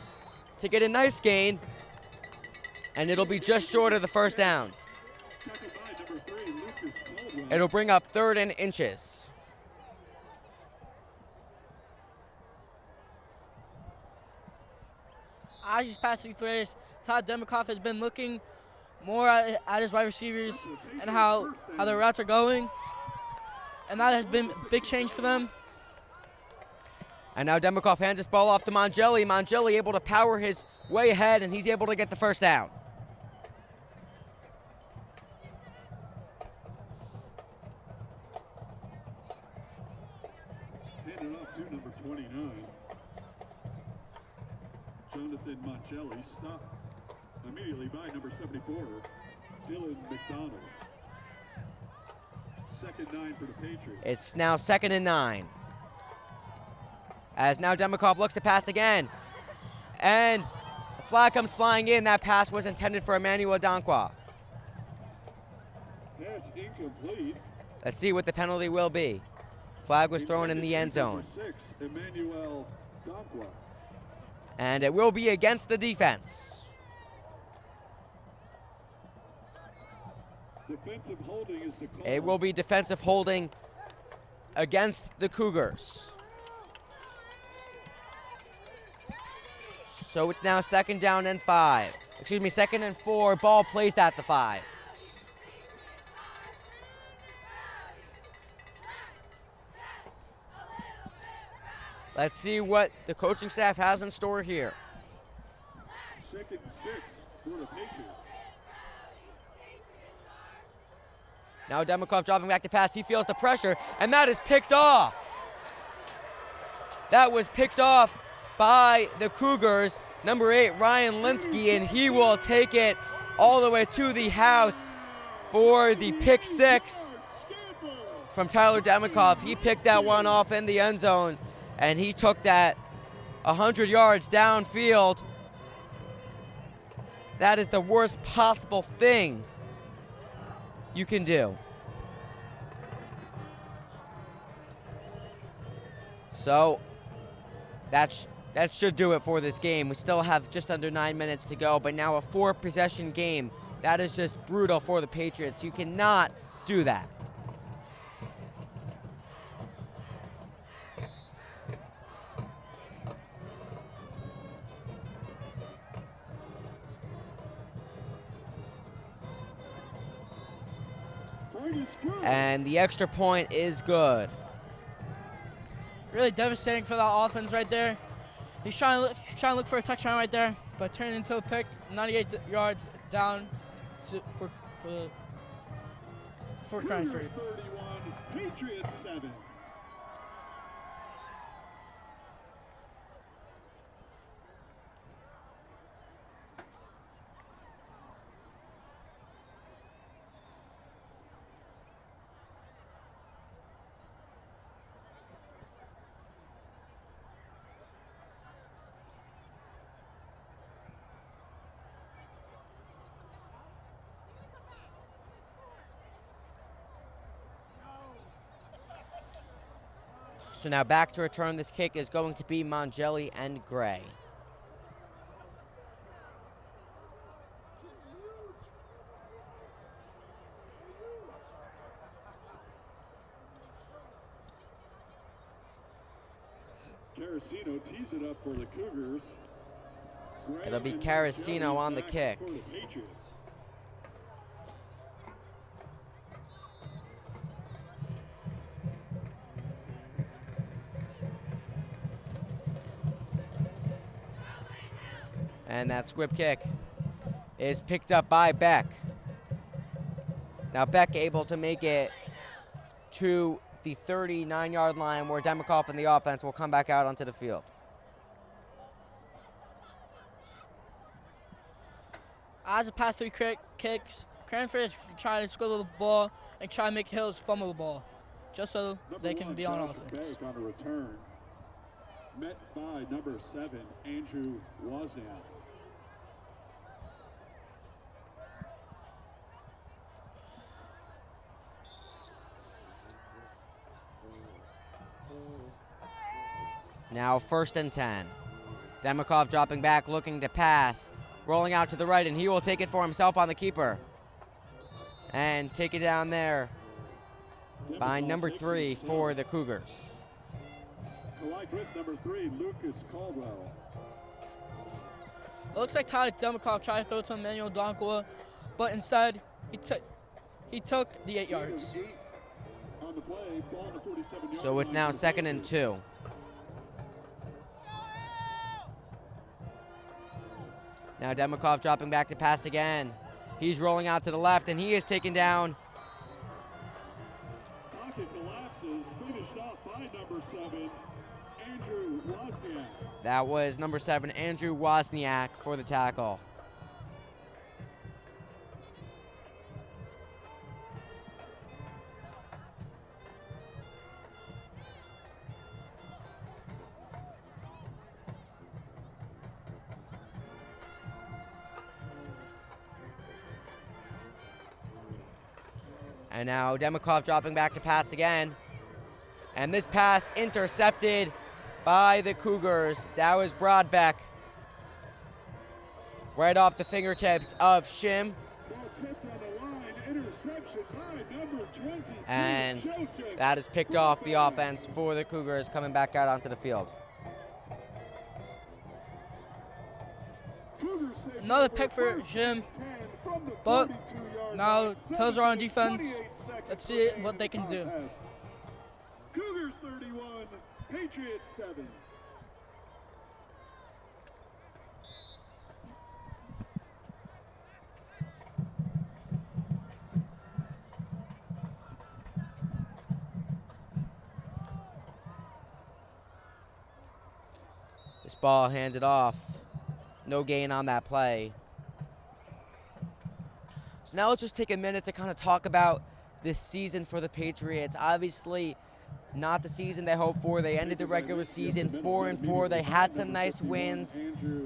B: to get a nice gain, and it'll be just short of the first down. It'll bring up 3rd and inches.
I: As these past few plays, Todd Demikoff has been looking more at his wide receivers and how their routes are going, and that has been a big change for them.
B: And now Demikoff hands this ball off to Mongelli. Mongelli able to power his way ahead, and he's able to get the first down.
F: Handed off to number 29. Jonathan Mongelli stopped immediately by number 74, Dylan McDonald. Second 9 for the Patriots.
B: It's now 2nd and 9. As now Demikoff looks to pass again. And a flag comes flying in. That pass was intended for Emmanuel Dankwa.
F: Pass incomplete.
B: Let's see what the penalty will be. Flag was thrown in the end zone.
F: Number 6, Emmanuel Dankwa.
B: And it will be against the defense.
F: Defensive holding is the call.
B: It will be defensive holding against the Cougars. So it's now 2nd down and 5. Excuse me, 2nd and 4. Ball placed at the 5. Let's see what the coaching staff has in store here.
F: 2nd and 6 for the Patriots.
B: Now Demikoff dropping back to pass. He feels the pressure, and that is picked off. That was picked off by the Cougars. Number 8, Ryan Linsky, and he will take it all the way to the house for the pick 6 from Tyler Demikoff. He picked that one off in the end zone, and he took that 100 yards downfield. That is the worst possible thing you can do. So that should do it for this game. We still have just under 9 minutes to go, but now a 4-possession game. That is just brutal for the Patriots. You cannot do that. And the extra point is good.
I: Really devastating for that offense right there. He's trying to look for a touchdown right there, but turned into a pick, 98 yards down for Cranford.
F: 31, Patriots 7.
B: So now back to return this kick is going to be Mongelli and Gray.
F: Carasino tees it up for the Cougars.
B: It'll be Carasino on the kick.
F: For the Patriots.
B: And that squib kick is picked up by Beck. Now Beck able to make it to the 39-yard line where Demikoff and the offense will come back out onto the field.
I: As a pass through kicks, Cranford is trying to squibble the ball and try to make Hills fumble the ball, just so they can be on offense.
F: On a return, met by number 7, Andrew Wozniak.
B: Now 1st and 10. Demikov dropping back, looking to pass. Rolling out to the right, and he will take it for himself on the keeper. And take it down there by number 3 for the Cougars.
F: Collide with number 3, Lucas Caldwell.
I: It looks like Tyler Demikov tried to throw to Emmanuel Donkwa, but instead he took the 8 yards.
F: On the play, ball on the 47-yard
B: So it's now 2nd and 2. Now Demikov dropping back to pass again. He's rolling out to the left, and he is taken down.
F: Pocket collapses, finished off by number 7, Andrew Wozniak.
B: That was number 7, Andrew Wozniak, for the tackle. And now Demikov dropping back to pass again. And this pass intercepted by the Cougars. That was Broadbeck. Right off the fingertips of Shim. And that is picked off the offense for the Cougars coming back out onto the field.
I: Another pick for Jim, but now Hills are on defense. Let's see what they can do.
F: Cougars 31, Patriots 7.
B: This ball handed off. No gain on that play. So now let's just take a minute to kind of talk about this season for the Patriots. Obviously, not the season they hoped for. They ended the regular season 4-4. They had some nice wins.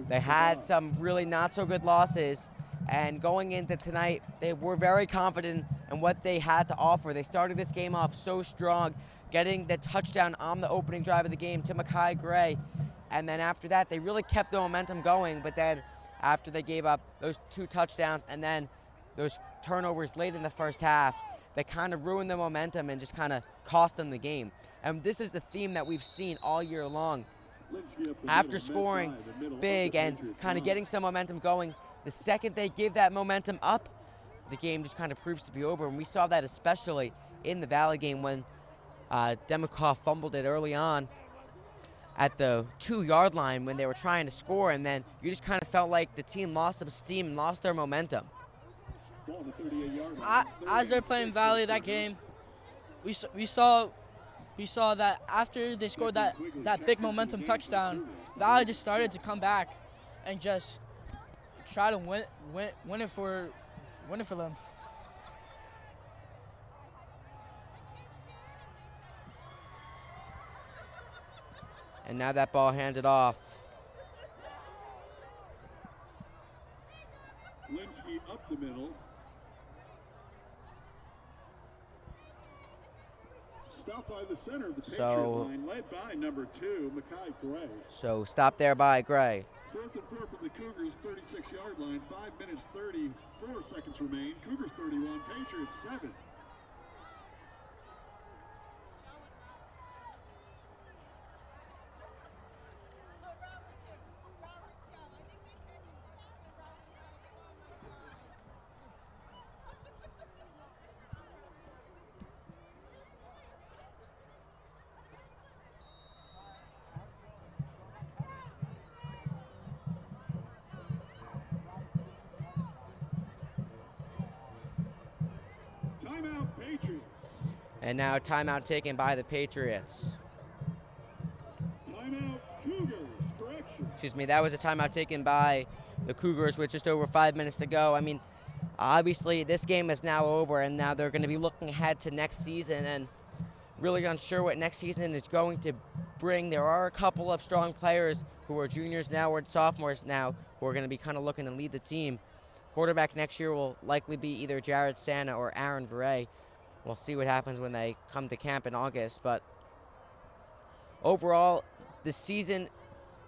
B: They had some really not so good losses. And going into tonight, they were very confident in what they had to offer. They started this game off so strong, getting the touchdown on the opening drive of the game to Makai Gray. And then after that, they really kept the momentum going. But then after they gave up those 2 touchdowns and then those turnovers late in the first half, they kind of ruined the momentum and just kind of cost them the game. And this is the theme that we've seen all year long. After scoring big and kind of getting some momentum going, the second they give that momentum up, the game just kind of proves to be over. And we saw that especially in the Valley game when Demikov fumbled it early on at the 2-yard line when they were trying to score, and then you just kind of felt like the team lost some steam and lost their momentum.
I: As they're playing Valley that game, we saw that after they scored that big momentum touchdown, Valley just started to come back and just try to win it for them.
B: And now that ball handed off.
F: Linsky up the middle. Stopped by the center of the Patriot line, led by number 2, Makai Gray.
B: So stop there by Gray.
F: 4th and 4 from the Cougars, 36-yard line. 5 minutes, 34 seconds remain. Cougars 31, Patriots 7.
B: And now timeout taken by the Patriots.
F: Timeout Cougars, correction.
B: Excuse me, that was a timeout taken by the Cougars with just over 5 minutes to go. I mean, Obviously, this game is now over, and now they're going to be looking ahead to next season and really unsure what next season is going to bring. There are a couple of strong players who are juniors now or sophomores now who are going to be kind of looking to lead the team. Quarterback next year will likely be either Jared Santa or Aaron Verrey. We'll see what happens when they come to camp in August, but overall, this season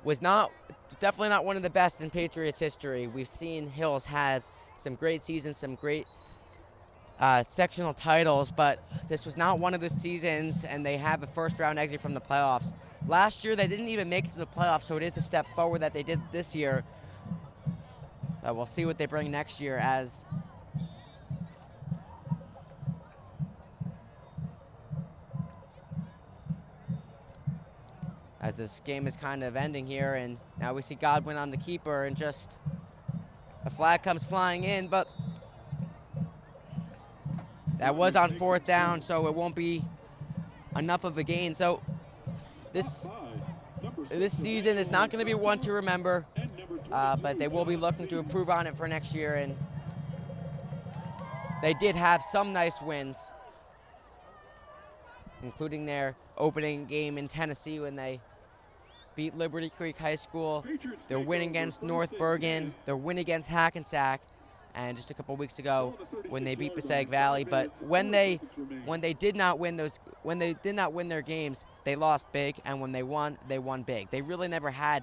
B: was definitely not one of the best in Patriots history. We've seen Hills have some great seasons, some great sectional titles, but this was not one of the seasons, and they have a first-round exit from the playoffs. Last year, they didn't even make it to the playoffs, so it is a step forward that they did this year. We'll see what they bring next year as this game is kind of ending here, and now we see Godwin on the keeper, and just a flag comes flying in, but that was on 4th down, so it won't be enough of a gain. So this season is not going to be one to remember, but they will be looking to improve on it for next year, and they did have some nice wins, including their opening game in Tennessee when they beat Liberty Creek High School, their win against North Bergen, their win against Hackensack, and just a couple weeks ago when they beat Passaic Valley. But when they did not win their games, they lost big, and when they won big. They really never had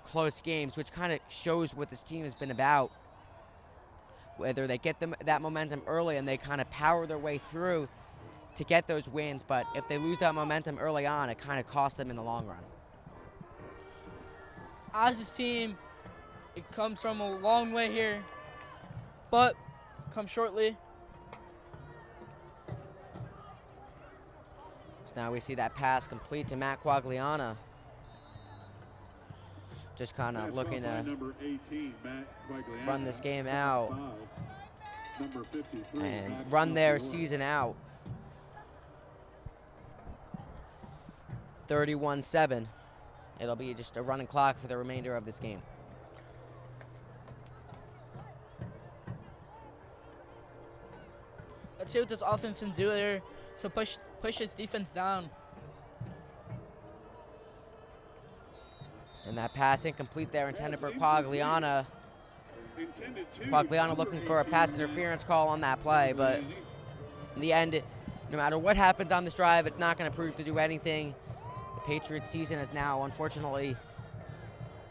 B: close games, which kind of shows what this team has been about. Whether they get that momentum early and they kind of power their way through to get those wins, but if they lose that momentum early on, it kind of costs them in the long run.
I: As this team, it comes from a long way here, but comes shortly.
B: So now we see that pass complete to Matt Quagliana. Just kind of looking to run this game out and run their season out. 31-7. It'll be just a running clock for the remainder of this game.
I: Let's see what this offense can do there to push its defense down.
B: And that pass incomplete there, intended for Quagliana. Quagliana looking for a pass interference call on that play, but in the end, no matter what happens on this drive, it's not going to prove to do anything. The Patriots season is now, unfortunately,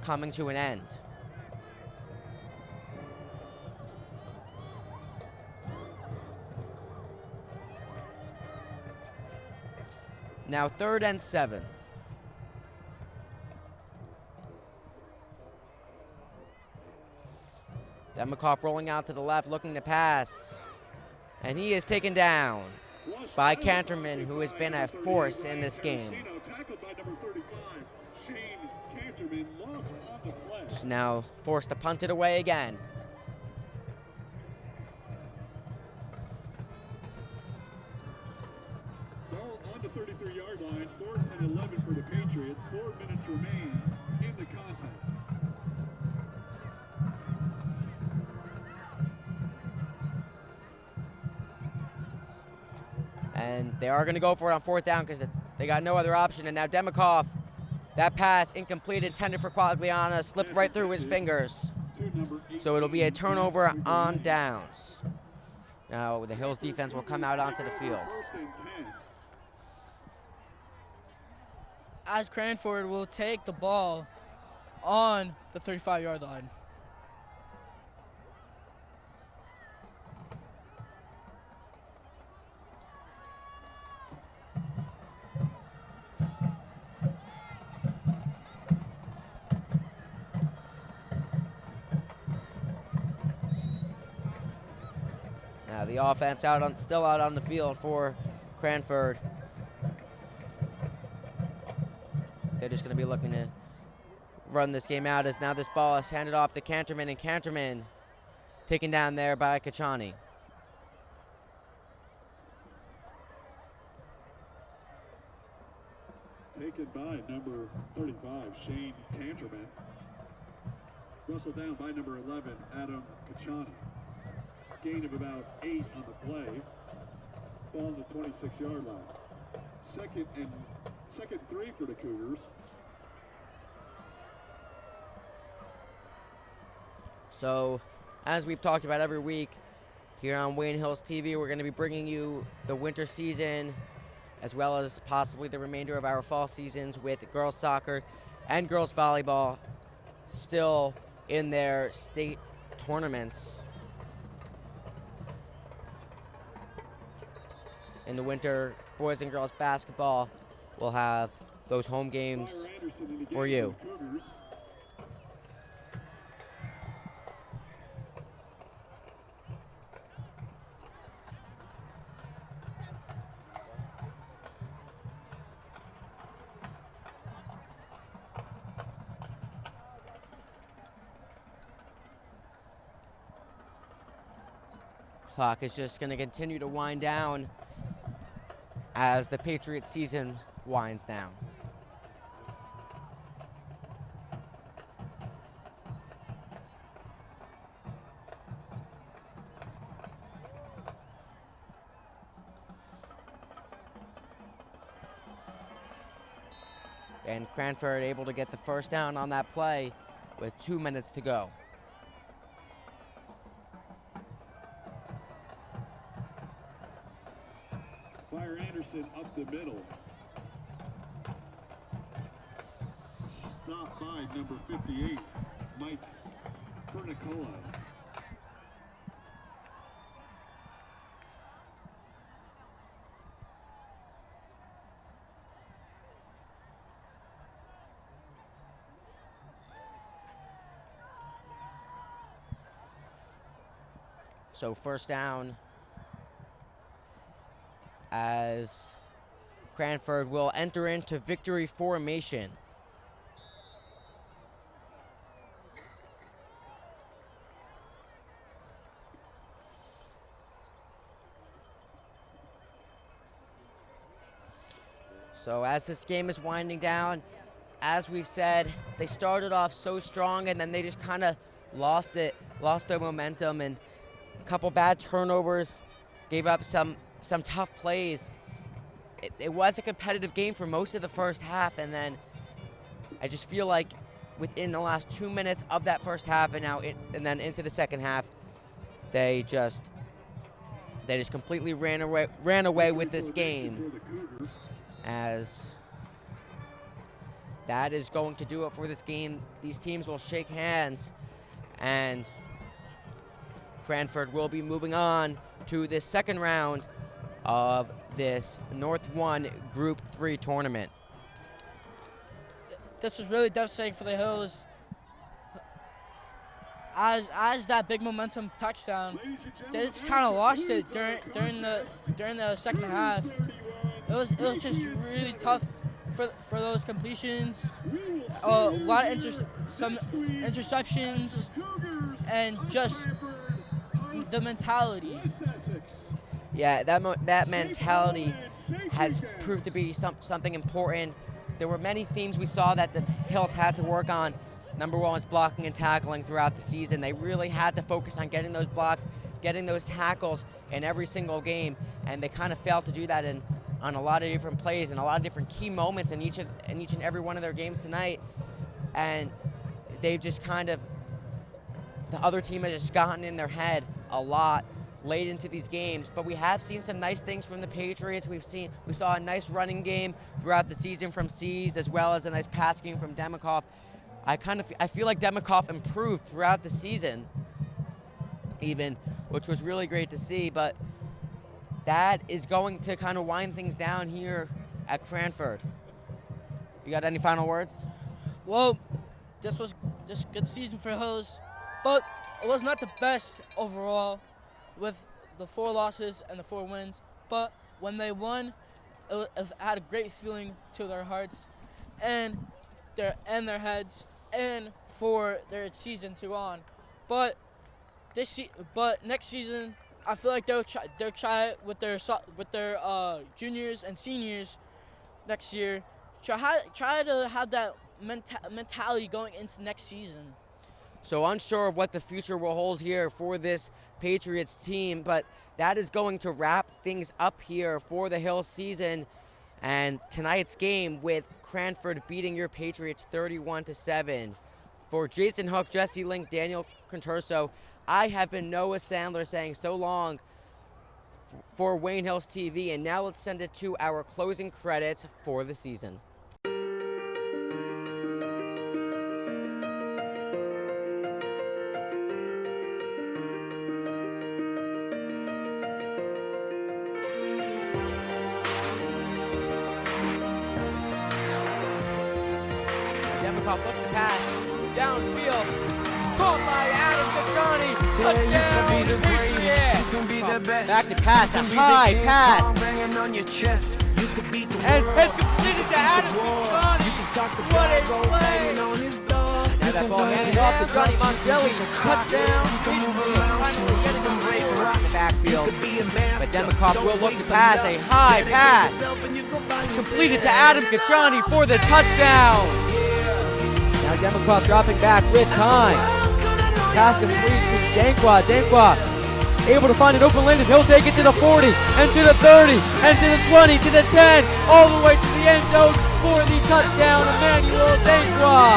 B: coming to an end. Now 3rd and 7. Demikoff rolling out to the left, looking to pass. And he is taken down by Canterman, who has been a force in this game. Just now forced to punt it away again.
F: Ball on the 33-yard line, 4th and 11 for the Patriots. 4 minutes remain in the contest.
B: And they are going to go for it on 4th down because they got no other option. And now Demikoff, that pass incomplete, intended for Quagliana, slipped right through his fingers. So it'll be a turnover on downs. Now the Hills defense will come out onto the field.
I: As Cranford will take the ball on the 35-yard line.
B: Now the offense still out on the field for Cranford. They're just going to be looking to run this game out as now this ball is handed off to Canterman, and Canterman taken down there by Kachani.
F: Taken by number 35, Shane Canterman. Rustled down by number 11, Adam Kachani. gain of about 8 on the play. Ball on the 26-yard line. Second 3 for the Cougars.
B: So, as we've talked about every week here on Wayne Hills TV, we're going to be bringing you the winter season as well as possibly the remainder of our fall seasons with girls soccer and girls volleyball still in their state tournaments. In the winter, boys and girls basketball will have those home games for you. Clock is just going to continue to wind down as the Patriot season winds down. And Cranford able to get the first down on that play with 2 minutes to go.
F: Fire Anderson up the middle. Stop by number 58, Mike Pernicola.
B: So first down as Cranford will enter into victory formation. So as this game is winding down, as we've said, they started off so strong and then they just kind of lost their momentum, and a couple bad turnovers, gave up some tough plays. It was a competitive game for most of the first half, and then I just feel like within the last 2 minutes of that first half and then into the second half, they just completely ran away with this game, as that is going to do it for this game. These teams will shake hands, and Cranford will be moving on to the second round of this North 1 Group 3 tournament.
I: This was really devastating for the Hills. As that big momentum touchdown, they just kind of lost it during the second half. It was just really tough for those completions. A lot of some interceptions, and just the mentality.
B: Yeah, that mentality has proved to be something important. There were many themes we saw that the Hills had to work on. Number one was blocking and tackling throughout the season. They really had to focus on getting those blocks, getting those tackles in every single game, and they kind of failed to do that on a lot of different plays and a lot of different key moments in each and every one of their games tonight. And they've just the other team has just gotten in their head a lot late into these games. But we have seen some nice things from the Patriots. We saw a nice running game throughout the season from Seas, as well as a nice pass game from Demikoff. I feel like Demikoff improved throughout the season, even, which was really great to see. But that is going to kind of wind things down here at Cranford. You got any final words?
I: Well, this was a good season for Hills, but it was not the best overall with the 4 losses and the 4 wins. But when they won, it had a great feeling to their hearts and their heads, and for their season to go on. But next season, I feel like they'll try with their juniors and seniors next year. Try to have that mentality going into next season.
B: So unsure of what the future will hold here for this Patriots team, but that is going to wrap things up here for the Hill season. And tonight's game with Cranford beating your Patriots 31-7. For Jason Hook, Jesse Link, Daniel Conturso, I have been Noah Sandler saying so long for Wayne Hills TV, and now let's send it to our closing credits for the season. Demikoff looks to pass, downfield, caught by Adam Kachani, touchdown, Patriots! Back to pass, a high pass, and it's completed to Adam Kachani. What a play! Now that ball handed off to Johnny Montelli, touchdown, Patriots finally getting a break around the backfield. But Demikoff will look to pass, a high pass, completed to Adam Kachani for the touchdown. Now Demikoff dropping back with time. Pass complete to Dankwa. Dankwa able to find an open lane, and he'll take it to the 40, and to the 30, and to the 20, to the 10, all the way to the end zone for the touchdown, Emmanuel Dankwa.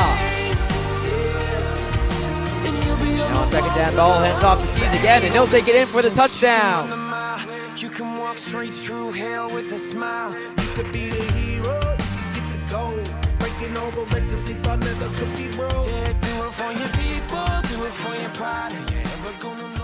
B: Now on second down, ball hands off to Seas again, and he'll take it in for the touchdown.
P: You can walk straight through hell with a smile. You could be the hero, you could get the gold. Breaking all the records they thought never could be broke. Yeah, do it for your people, do it for your pride. Are you ever gonna